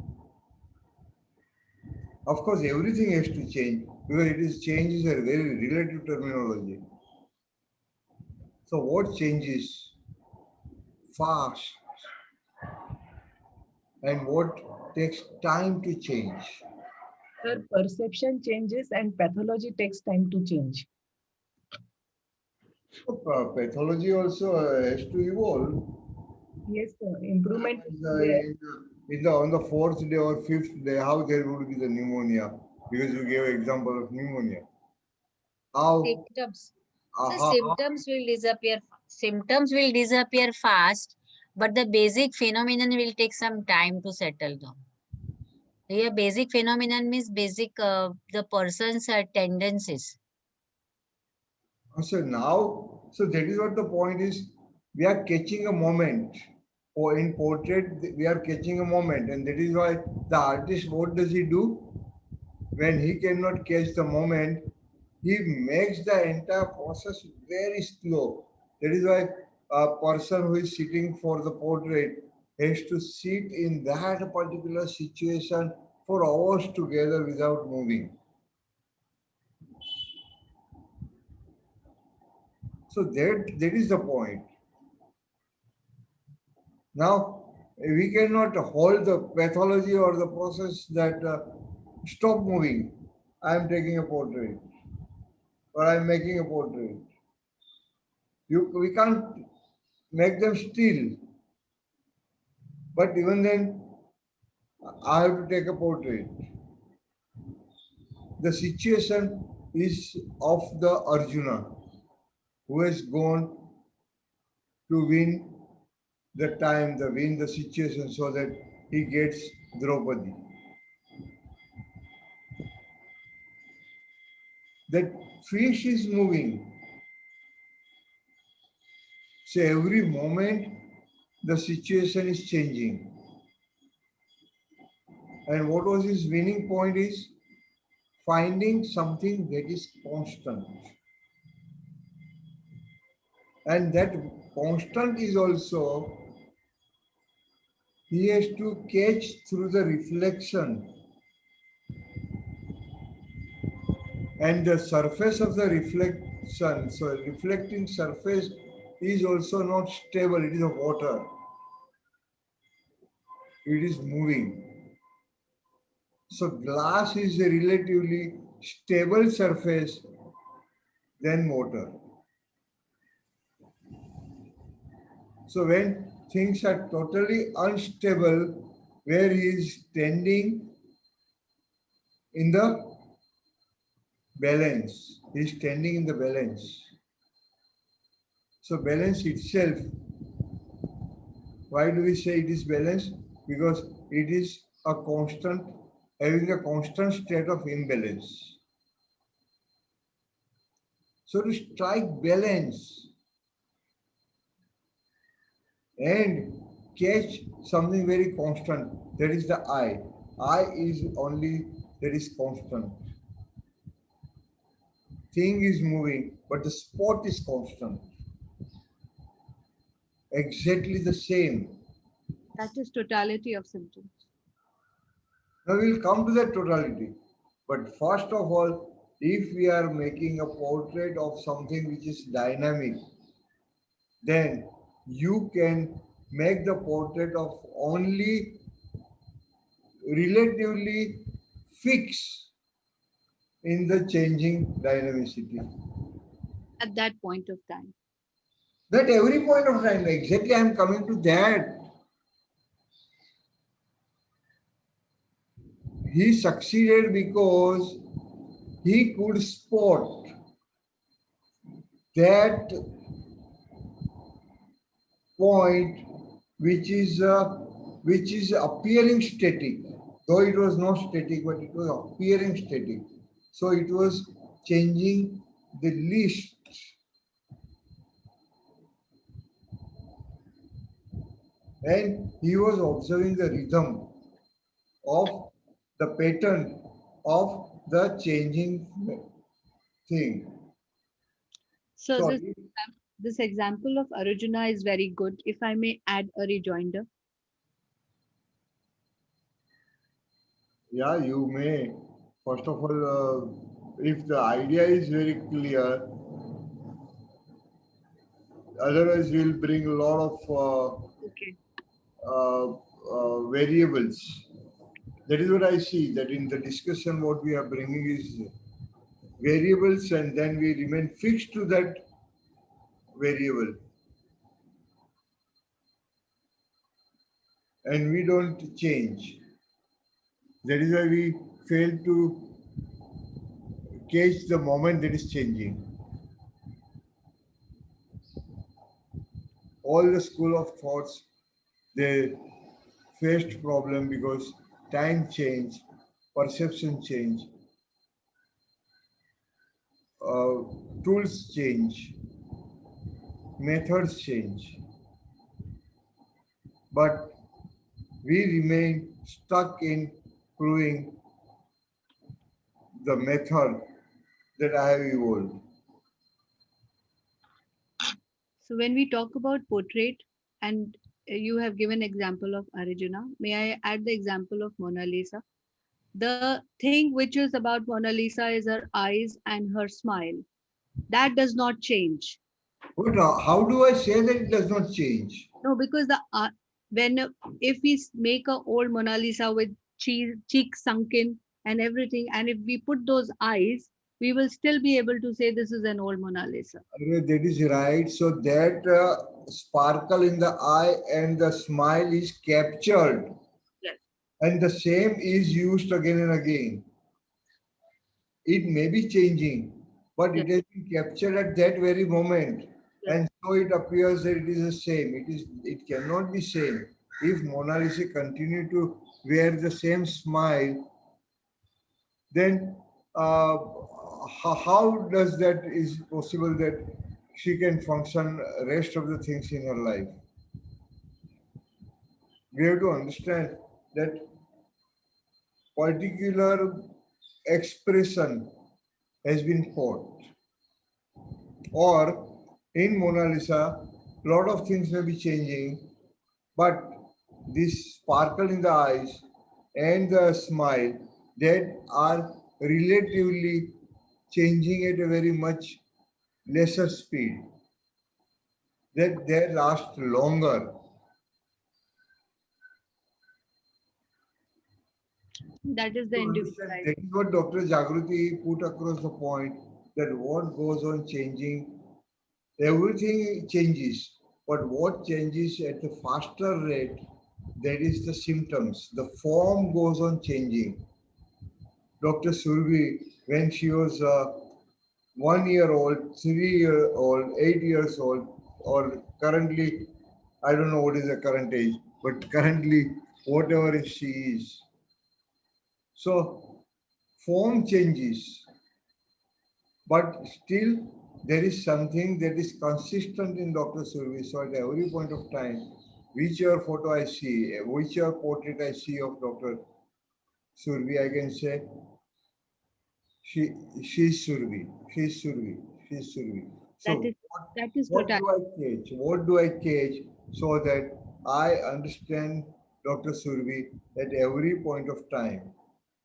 Of course, everything has to change, because change is a very relative terminology. So what changes fast and what takes time to change? Sir, perception changes and pathology takes time to change. So, pathology also has to evolve. Yes, sir. Improvement is In there. on the fourth day or fifth day, how there would be the pneumonia, because you gave example of pneumonia. How, Symptoms. So how symptoms will disappear. Symptoms will disappear fast, but the basic phenomenon will take some time to settle down. Here, basic phenomenon means basic the person's tendencies. So now, so that is what the point is. We are catching a moment. Or in portrait, we are catching a moment, and that is why the artist, what does he do? When he cannot catch the moment, he makes the entire process very slow. That is why a person who is sitting for the portrait has to sit in that particular situation for hours together without moving. So that is the point. Now, we cannot hold the pathology or the process that stop moving. I am taking a portrait or I am making a portrait. We can't make them still. But even then, I have to take a portrait. The situation is of the Arjuna who has gone to win the time, win the situation so that he gets Draupadi. That fish is moving. So every moment the situation is changing. And what was his winning point is finding something that is constant. And that constant is also, he has to catch through the reflection. And the surface of the reflection, so reflecting surface is also not stable, it is a water. It is moving. So glass is a relatively stable surface than water. So when things are totally unstable, where he is standing in the balance, he is standing in the balance. So balance itself, why do we say it is balance? Because it is a constant, having a constant state of imbalance. So to strike balance and catch something very constant, that is the eye. Eye is only that is constant. Thing is moving, but the spot is constant. Exactly the same. That is totality of symptoms. Now we'll come to that totality. But first of all, if we are making a portrait of something which is dynamic, then you can make the portrait of only relatively fixed in the changing dynamicity. At that point of time. That every point of time, exactly I am coming to that. He succeeded because he could spot that point which is appearing static, though it was not static, but it was appearing static. So it was changing the least. And he was observing the rhythm of the pattern of the changing thing. So So this example of Arjuna is very good. If I may add a rejoinder. yeah, you may. First of all, if the idea is very clear, otherwise we'll bring a lot of Okay. variables. That is what I see, that in the discussion what we are bringing is variables and then we remain fixed to that variable. And we don't change. That is why we fail to catch the moment that is changing. All the school of thoughts, they faced problem because time change, perception change, tools change, methods change, but we remain stuck in proving the method that I have evolved. So when we talk about portrait, and you have given example of Arjuna, may I add the example of Mona Lisa? The thing which is about Mona Lisa is her eyes and her smile. That does not change. But how do I say that it does not change? No, because the when if we make a old Mona Lisa with cheek sunken and everything, and if we put those eyes, we will still be able to say this is an old Mona Lisa. That is right. So that sparkle in the eye and the smile is captured. Yes. And the same is used again and again. It may be changing, but it has been captured at that very moment. Yes. And so it appears that it is the same. It cannot be same. If Mona Lisa continue to wear the same smile, then how does that is possible that she can function rest of the things in her life? We have to understand that particular expression has been taught. Or in Mona Lisa, a lot of things may be changing, but this sparkle in the eyes and the smile that are relatively changing at a very much lesser speed, that they last longer. That is the individuality. That is what Dr. Jagruti put across the point, that what goes on changing, everything changes, but what changes at a faster rate, that is the symptoms. The form goes on changing. Dr. Surbi, when she was 1 year old, 3 year old, 8 years old, or currently, I don't know what is the current age, but currently, whatever she is. So, form changes, but still there is something that is consistent in Dr. Surbi. So, at every point of time, whichever photo I see, whichever portrait I see of Dr. Surbi, I can say, she's Surbi, she's Surbi, she's Surbi. So that is what total. do I catch? What do I catch so that I understand Dr. Surbi at every point of time?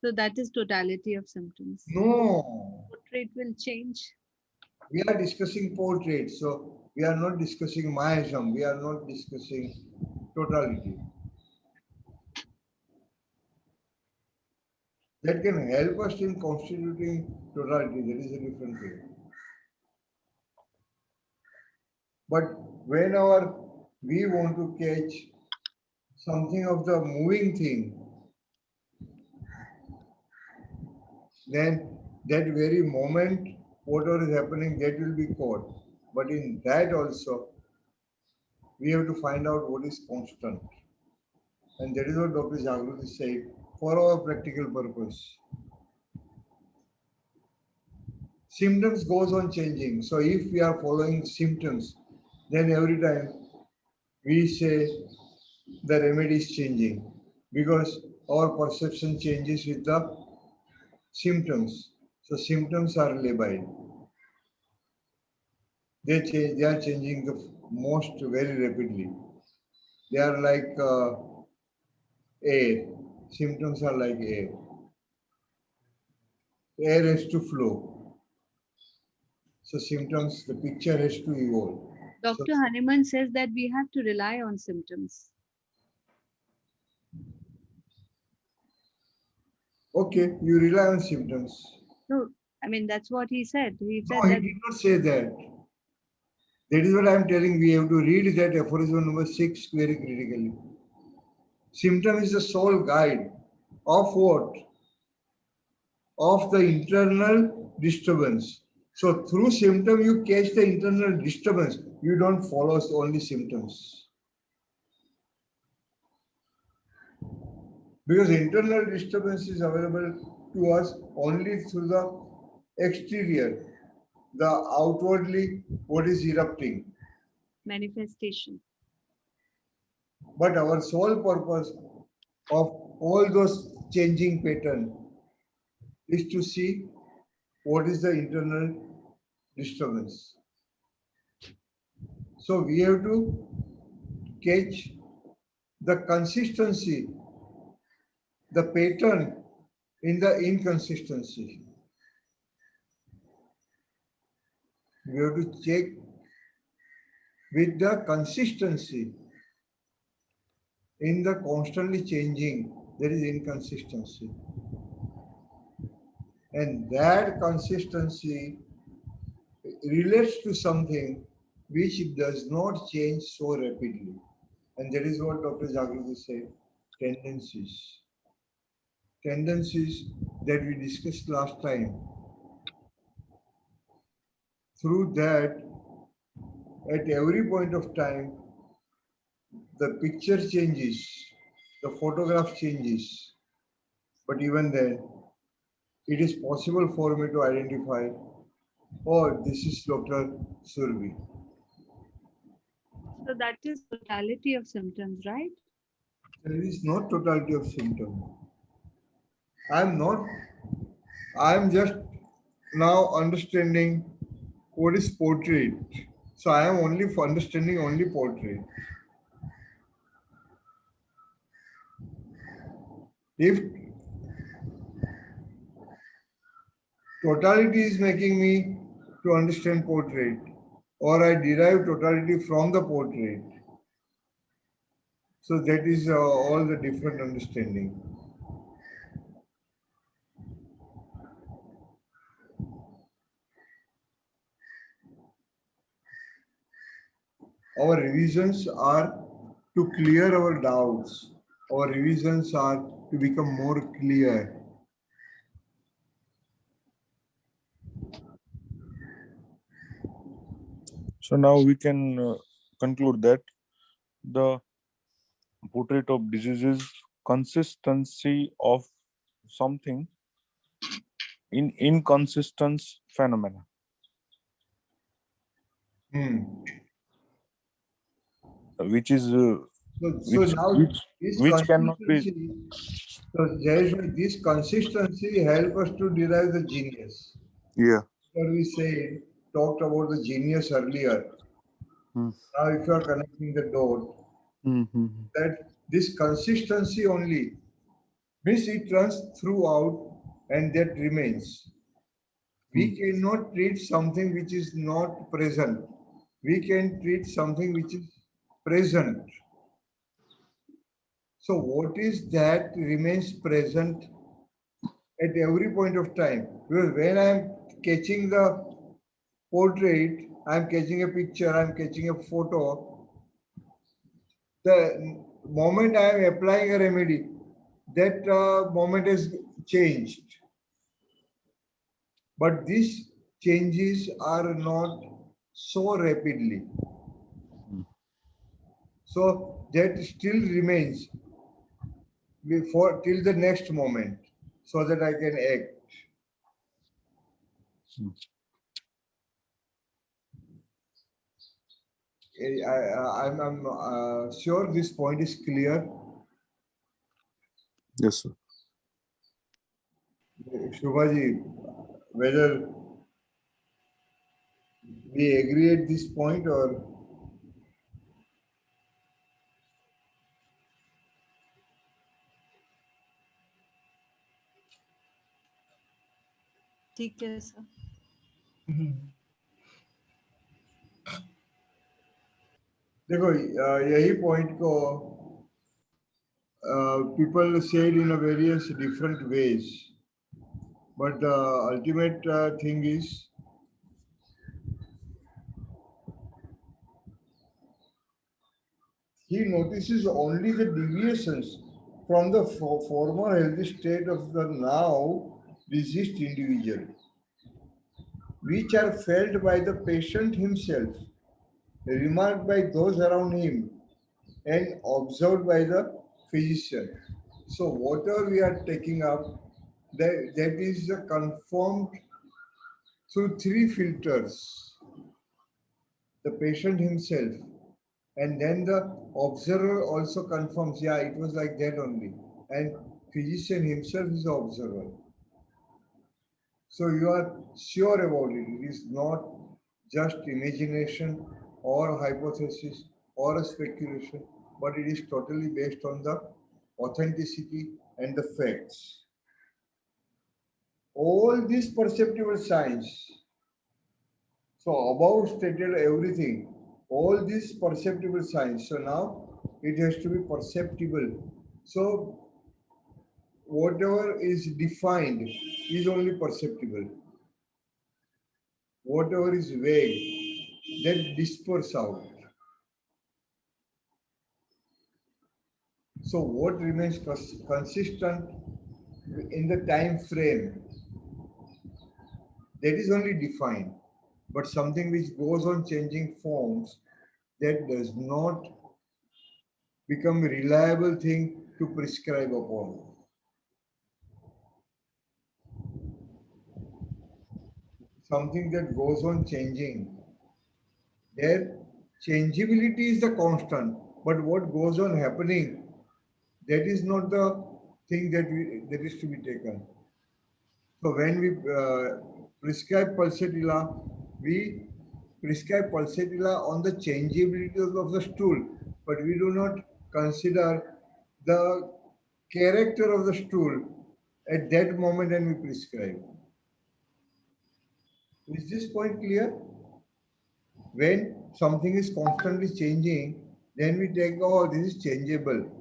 So that is totality of symptoms. No, Portrait will change. we are discussing portraits, so we are not discussing Mahism, we are not discussing totality. That can help us in constituting totality, that is a different thing. But whenever we want to catch something of the moving thing, then that very moment, whatever is happening, that will be caught. But in that also, we have to find out what is constant. And that is what Dr. Jagruti said, for our practical purpose. Symptoms goes on changing. So if we are following symptoms, then every time we say the remedy is changing, because our perception changes with the symptoms. So symptoms are labile. They are changing the most very rapidly. They are like air. Symptoms are like air. Air has to flow. So symptoms, the picture has to evolve. Dr. So, Hanuman says that we have to rely on symptoms. okay, you rely on symptoms. No, I mean, that's what he said. He said No, he that did not say that. That is what I am telling. We have to read that aphorism number 6 very critically. Symptom is the sole guide of what? Of the internal disturbance. So through symptom, you catch the internal disturbance. You don't follow only symptoms. Because internal disturbance is available to us only through the exterior, the outwardly what is erupting. Manifestation. But our sole purpose of all those changing pattern is to see what is the internal disturbance. So we have to catch the consistency, the pattern in the inconsistency. We have to check with the consistency in the constantly changing, there is inconsistency. And that consistency relates to something which does not change so rapidly. And that is what Dr. Jagrati said, tendencies. Tendencies that we discussed last time. Through that, at every point of time, the picture changes, the photograph changes. But even then, it is possible for me to identify, oh, this is Dr. Surbi. So that is totality of symptoms, right? There is no totality of symptom. I'm just now understanding what is portrait. So I am only for understanding only portrait. If totality is making me to understand portrait, or I derive totality from the portrait, so that is all the different understanding. Our revisions are to clear our doubts. Our revisions are to become more clear. So now we can conclude that the portrait of disease is consistency of something in inconsistent phenomena. Which is So now this which cannot be. consistency, so Jayesh, this consistency help us to derive the genius. Yeah. What we said, talked about the genius earlier. Now if you are connecting the dot, that this consistency only means it runs throughout and that remains. We cannot treat something which is not present. We can treat something which is present. So what is that remains present at every point of time? Because when I'm catching the portrait, I'm catching a picture, I'm catching a photo. The moment I am applying a remedy, that moment is changed. But these changes are not so rapidly. So that still remains before till the next moment, so that I can act. I'm sure this point is clear. Yes, sir. Shubhaji, whether we agree at this point or ठीक है sir. देखो यही point को people said in a various different ways, but the ultimate thing is he notices only the deviations from the former healthy state of the now diseased individual, which are felt by the patient himself, remarked by those around him, and observed by the physician. So whatever we are taking up, that is confirmed through three filters. The patient himself, and then the observer also confirms, yeah, it was like that only. And physician himself is the observer. So you are sure about it. It is not just imagination or hypothesis or a speculation, but it is totally based on the authenticity and the facts. All these perceptible signs. So above stated everything, all these perceptible signs. So now it has to be perceptible. So whatever is defined is only perceptible. Whatever is vague, that disperse out. So what remains consistent in the time frame, that is only defined. But something which goes on changing forms, that does not become a reliable thing to prescribe upon. Something that goes on changing, their changeability is the constant, but what goes on happening, that is not the thing that is to be taken. So when we prescribe pulsatilla, we prescribe pulsatilla on the changeability of the stool, but we do not consider the character of the stool at that moment and we prescribe. Is this point clear? When something is constantly changing, then we take, oh, this is changeable.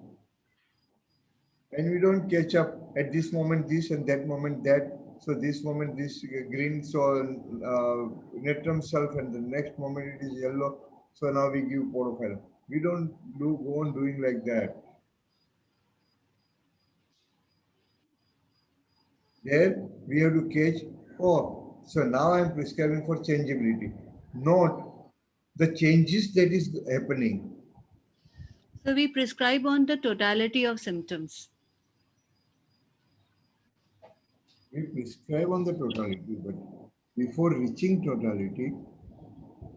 And we don't catch up at this moment this and that moment that. So this moment this green, so natrum sulf, and the next moment it is yellow. So now we give podophyllum. We don't go on doing like that. There we have to catch, oh, so now I am prescribing for changeability, not the changes that is happening. So we prescribe on the totality of symptoms. We prescribe on the totality, but before reaching totality,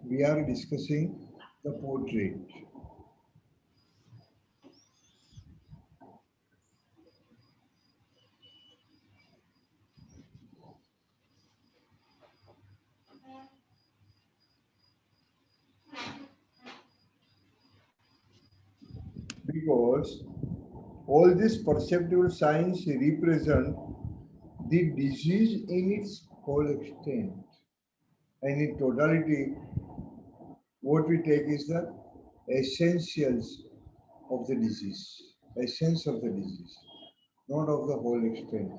we are discussing the portrait. Because all these perceptible signs represent the disease in its whole extent. And in totality, what we take is the essentials of the disease, essence of the disease, not of the whole extent.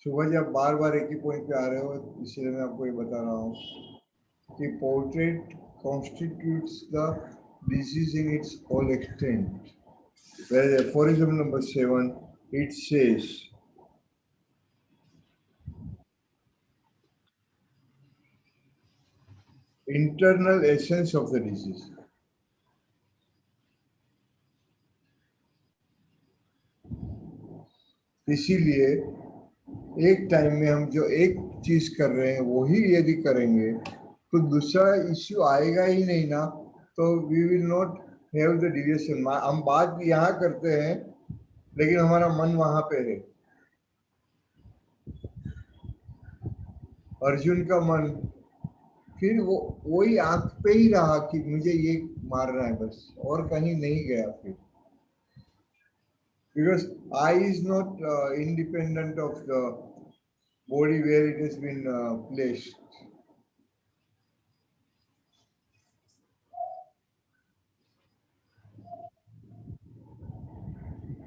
सुबह जब बार बार एक ही point पे आ रहे हो, इसलिए मैं आपको ये बता रहा हूँ कि portrait constitutes the disease in its whole extent. Whereas aphorism number 7, it says, internal essence of the disease. इसीलिए एक टाइम में हम जो एक चीज कर रहे हैं वही यदि करेंगे तो दूसरा इश्यू आएगा ही नहीं ना, तो we will not have the deviation. हम बात यहाँ करते हैं लेकिन हमारा मन वहां पे है. अर्जुन का मन फिर वही आंख पे ही रहा कि मुझे ये मारना है बस, और कहीं नहीं गया फिर. Because eye is not independent of the body where it has been placed.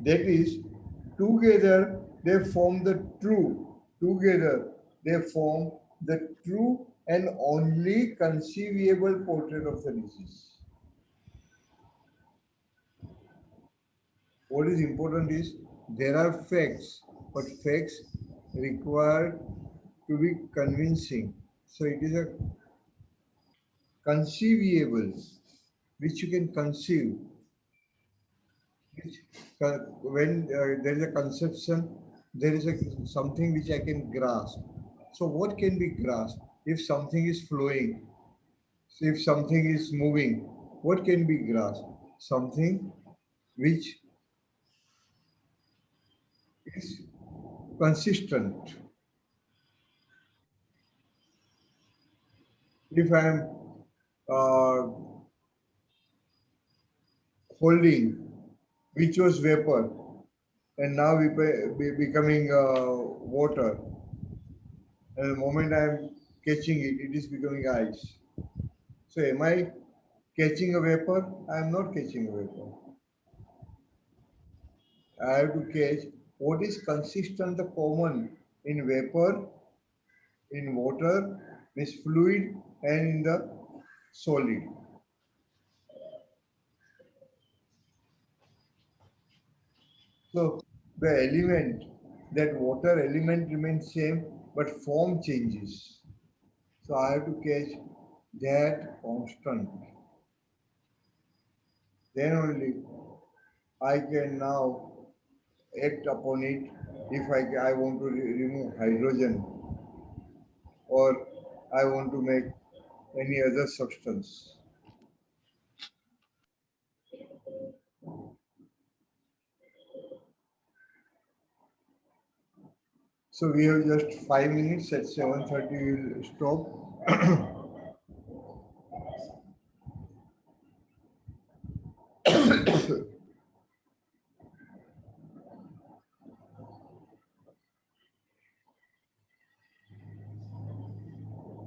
That is, together they form the true. Together they form the true and only conceivable portrait of the disease. What is important is there are facts, but facts required to be convincing. So it is a conceivable, which you can conceive. when there is a conception, there is something which I can grasp. So what can be grasped? If something is flowing, if something is moving, what can be grasped? Something which is consistent. If I am uh, holding, which was vapor, and now becoming water, and the moment I am catching it, it is becoming ice. So am I catching a vapor? I am not catching a vapor. I have to catch what is consistent, the common in vapor, in water, is fluid, and in the solid. So the element, that water element remains same, but form changes. So I have to catch that constant. Then only I can now act upon it if I want to remove hydrogen or I want to make any other substance. So we have just 5 minutes. At 7:30 we'll stop.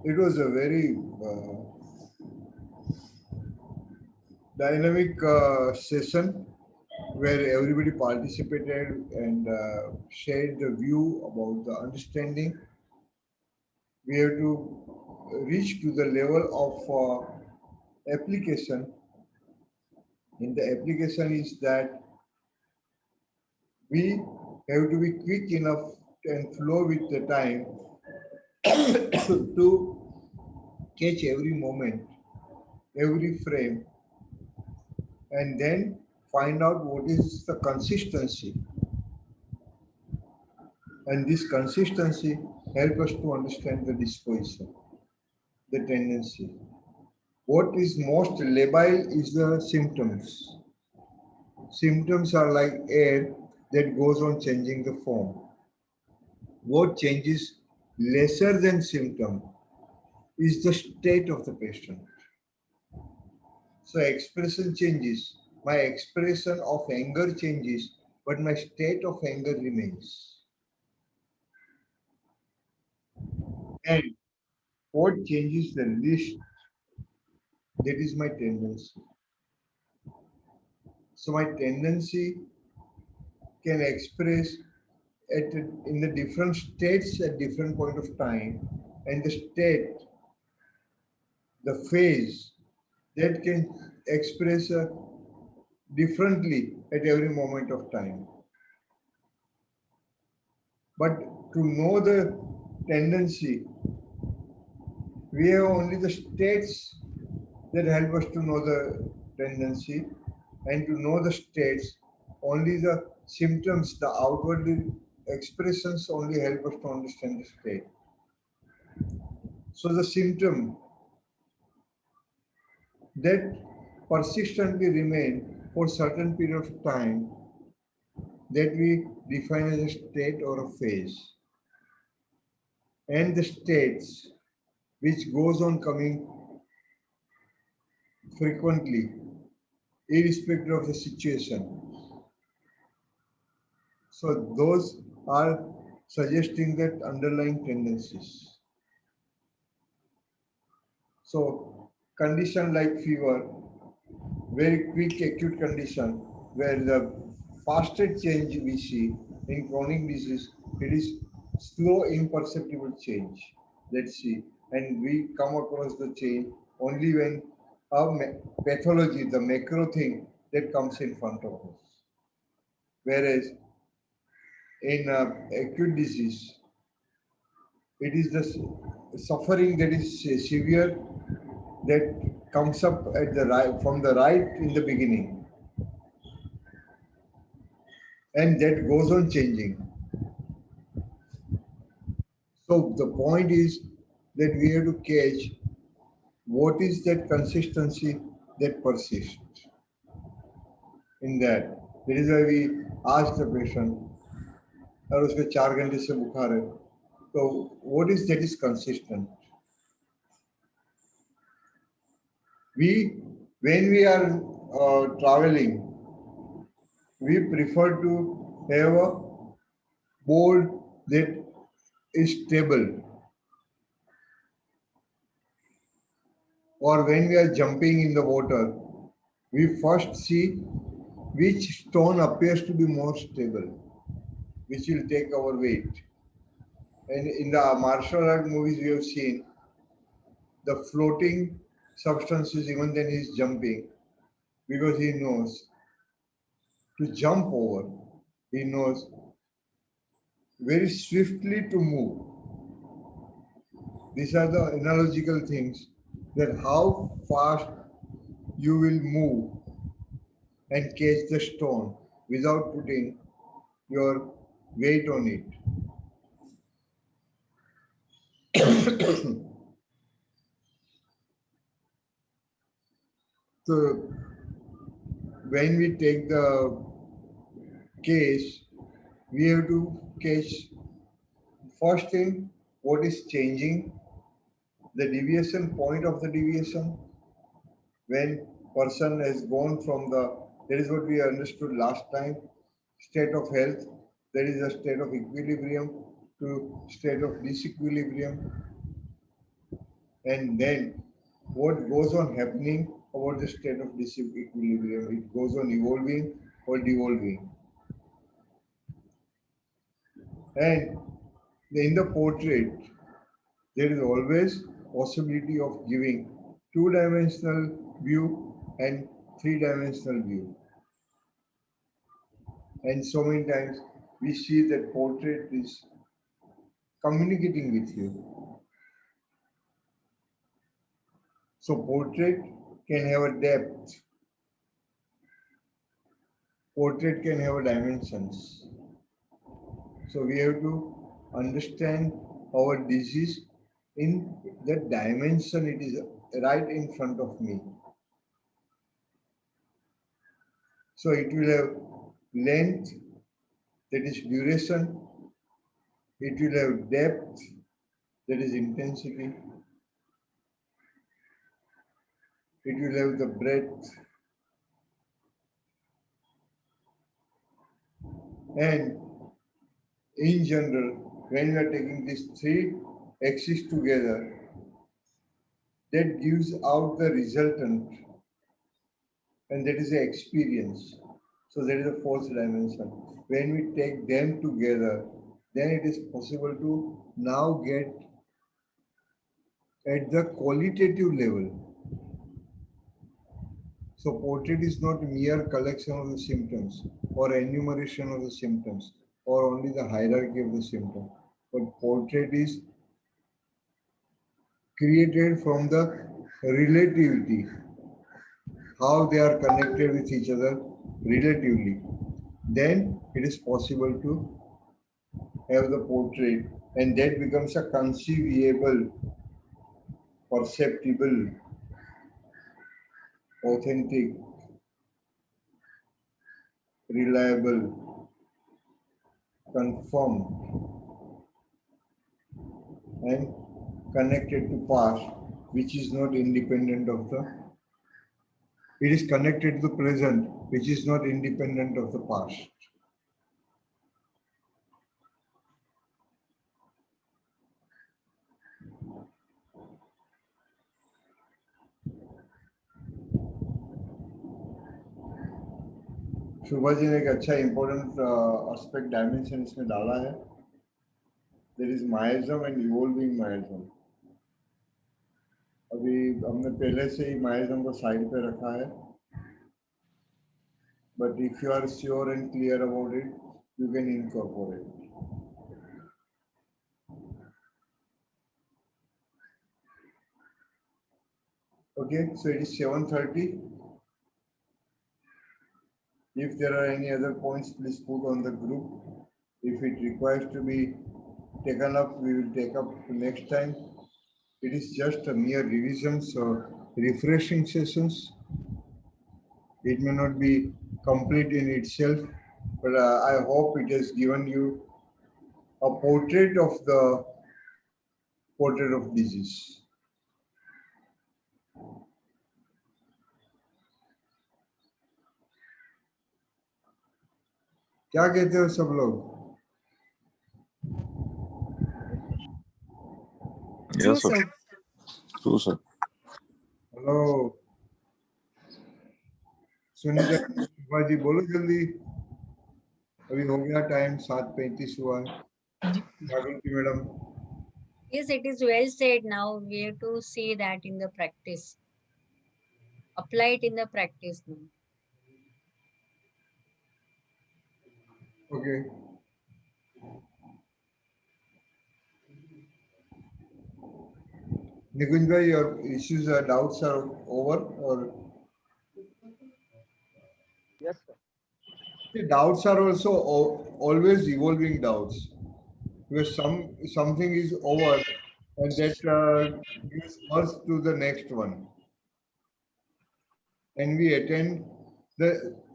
It was a very dynamic session where everybody participated and shared the view about the understanding. We have to reach to the level of application. And the application is that we have to be quick enough and flow with the time to catch every moment, every frame, and then find out what is the consistency. And this consistency helps us to understand the disposition, the tendency. What is most labile is the symptoms. Symptoms are like air that goes on changing the form. What changes lesser than symptom is the state of the patient. So expression changes. My expression of anger changes, but my state of anger remains. And what changes the least? That is my tendency. So my tendency can express in the different states at different point of time, and the state, the phase, that can express differently at every moment of time. But to know the tendency, we have only the states that help us to know the tendency, and to know the states, only the symptoms, the outwardly expressions only help us to understand the state. So the symptom that persistently remain for certain period of time, that we define as a state or a phase. And the states which goes on coming frequently, irrespective of the situation. So those are suggesting that underlying tendencies. So condition like fever, very quick acute condition where the fastest change we see in chronic disease, it is slow imperceptible change. Let's see. And we come across the change only when a pathology, the macro thing that comes in front of us. Whereas in acute disease, it is the suffering that is severe, that comes up at the right, from the right in the beginning. and that goes on changing. So the point is that we have to catch what is that consistency that persists in that. That is why we ask the patient, और उसके 4 घंटे से बुखार है, so what is that is consistent? When we are traveling, we prefer to have a board that is stable. Or when we are jumping in the water, we first see which stone appears to be more stable, which will take our weight. And in the martial art movies, we have seen the floating substances even then he's jumping, because he knows to jump over, he knows very swiftly to move. These are the analogical things, that how fast you will move and catch the stone without putting your weight on it. So when we take the case, we have to catch first thing, what is changing, the deviation, point of the deviation. When person has gone from that is what we understood last time, state of health, there is a state of equilibrium to state of disequilibrium. And then what goes on happening about the state of disequilibrium? It goes on evolving or devolving. And in the portrait, there is always possibility of giving two-dimensional view and three-dimensional view. And so many times we see that portrait is communicating with you. So portrait can have a depth. Portrait can have dimensions. So we have to understand our disease in the dimension it is right in front of me. So it will have length, that is duration. It will have depth, that is intensity. It will have the breadth. And in general, when we are taking these three axes together, that gives out the resultant, and that is the experience. So that is the fourth dimension. When we take them together, then it is possible to now get at the qualitative level. So portrait is not mere collection of the symptoms or enumeration of the symptoms or only the hierarchy of the symptom, but portrait is created from the relativity, how they are connected with each other relatively. Then it is possible to have the portrait, and that becomes a conceivable, perceptible, authentic, reliable, confirmed, and connected to past, which is not independent of the, it is connected to the present, which is not independent of the past. शुभा जी ने एक अच्छा important aspect dimension इसमें डाला है, there is मायज्म and evolving मायज्म. अभी हमने पहले से ही मायज्म को साइड पे रखा है, but if you are sure and clear about it, you can incorporate. Okay, so it is 7:30. If there are any other points, please put on the group. If it requires to be taken up, we will take up next time. It is just a mere revision, so refreshing sessions. It may not be complete in itself, but I hope it has given you a portrait of disease. क्या कहते हो सब लोग? Yes, sir. True, sir. Hello Sunita Shilpa ji बोलो जल्दी, अभी हो गया टाइम 7:35 हुआ है. Bhagwati madam. Yes, it is well said. Now we have to see that in the practice. Apply it in the practice now. Okay. Nikunj bhai, your issues or doubts are over, or Yes, sir. the doubts are also always evolving doubts, because something is over and that gives birth to the next one, and we attend the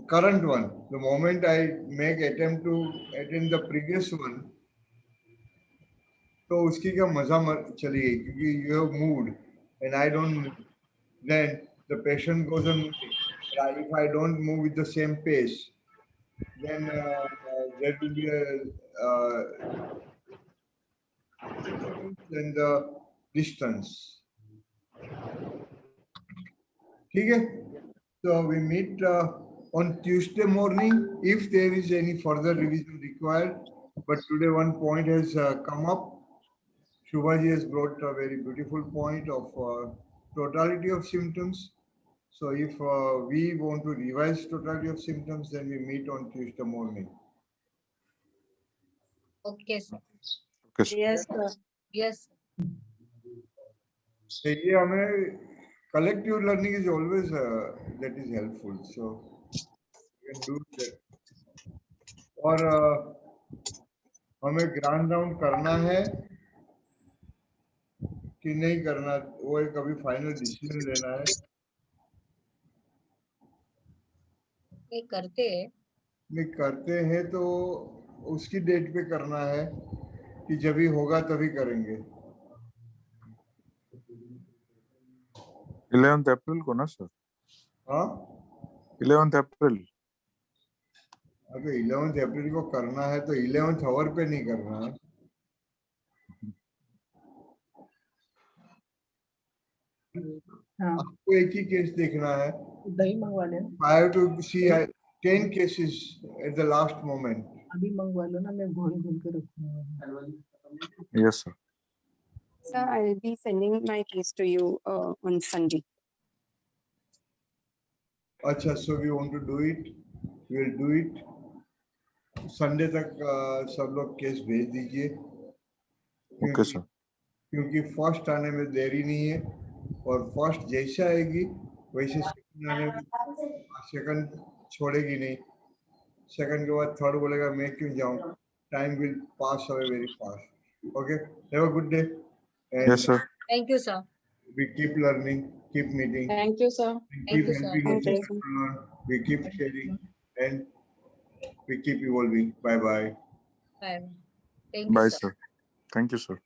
current one. The moment I make attempt to attend the previous one, तो उसकी क्या मजा चली गई, क्योंकि you have moved and I don't move. Then the patient goes on moving. If I don't move with the same pace, then there will be a and the distance. ठीक है? So we meet on Tuesday morning if there is any further revision required. But today one point has come up. Shubhaji has brought a very beautiful point of totality of symptoms. So if we want to revise totality of symptoms, then we meet on Tuesday morning. Okay, sir. Okay, sir. Yes, sir. Yes. So ये हमें collective learning is always that is helpful. So you can do that. और हमें grand round करना है कि नहीं करना, वो एक अभी फाइनल डिसीजन लेना है. ये करते हैं. नहीं करते हैं तो उसकी डेट पे करना है कि जब भी होगा तभी करेंगे. 11th April को ना सर? हाँ 11th April. अगर 11th अप्रैल को करना है तो 11th आवर पे नहीं करना है. हाँ. आपको एक ही केस देखना है. दही मंगवा लेना. I have to see 10 cases at the last moment. अभी मंगवा लो ना, मैं घोल घोल के रखूंगा. Yes, sir. Sir, I'll be sending my case to you on Sunday. अच्छा, so we want to do it, we will do it. Sunday तक सब लोग केस भेज दीजिए. Okay, sir. क्योंकि फर्स्ट आने में देरी नहीं है, और फर्स्ट जैसे आएगी वैसे सेकंड आने में, सेकंड छोड़ेगी नहीं. सेकंड के बाद थर्ड बोलेगा मैं क्यों जाऊं. Time will pass away very fast. Okay, have a good day. Yes, sir. Thank you, sir. We keep learning, keep meeting. Thank you, sir. And Thank keep you, sir. helping Thank each you, other to learn. We keep sharing and we keep evolving. Bye bye. Bye. Thank you, Bye, sir. sir. Thank you, sir.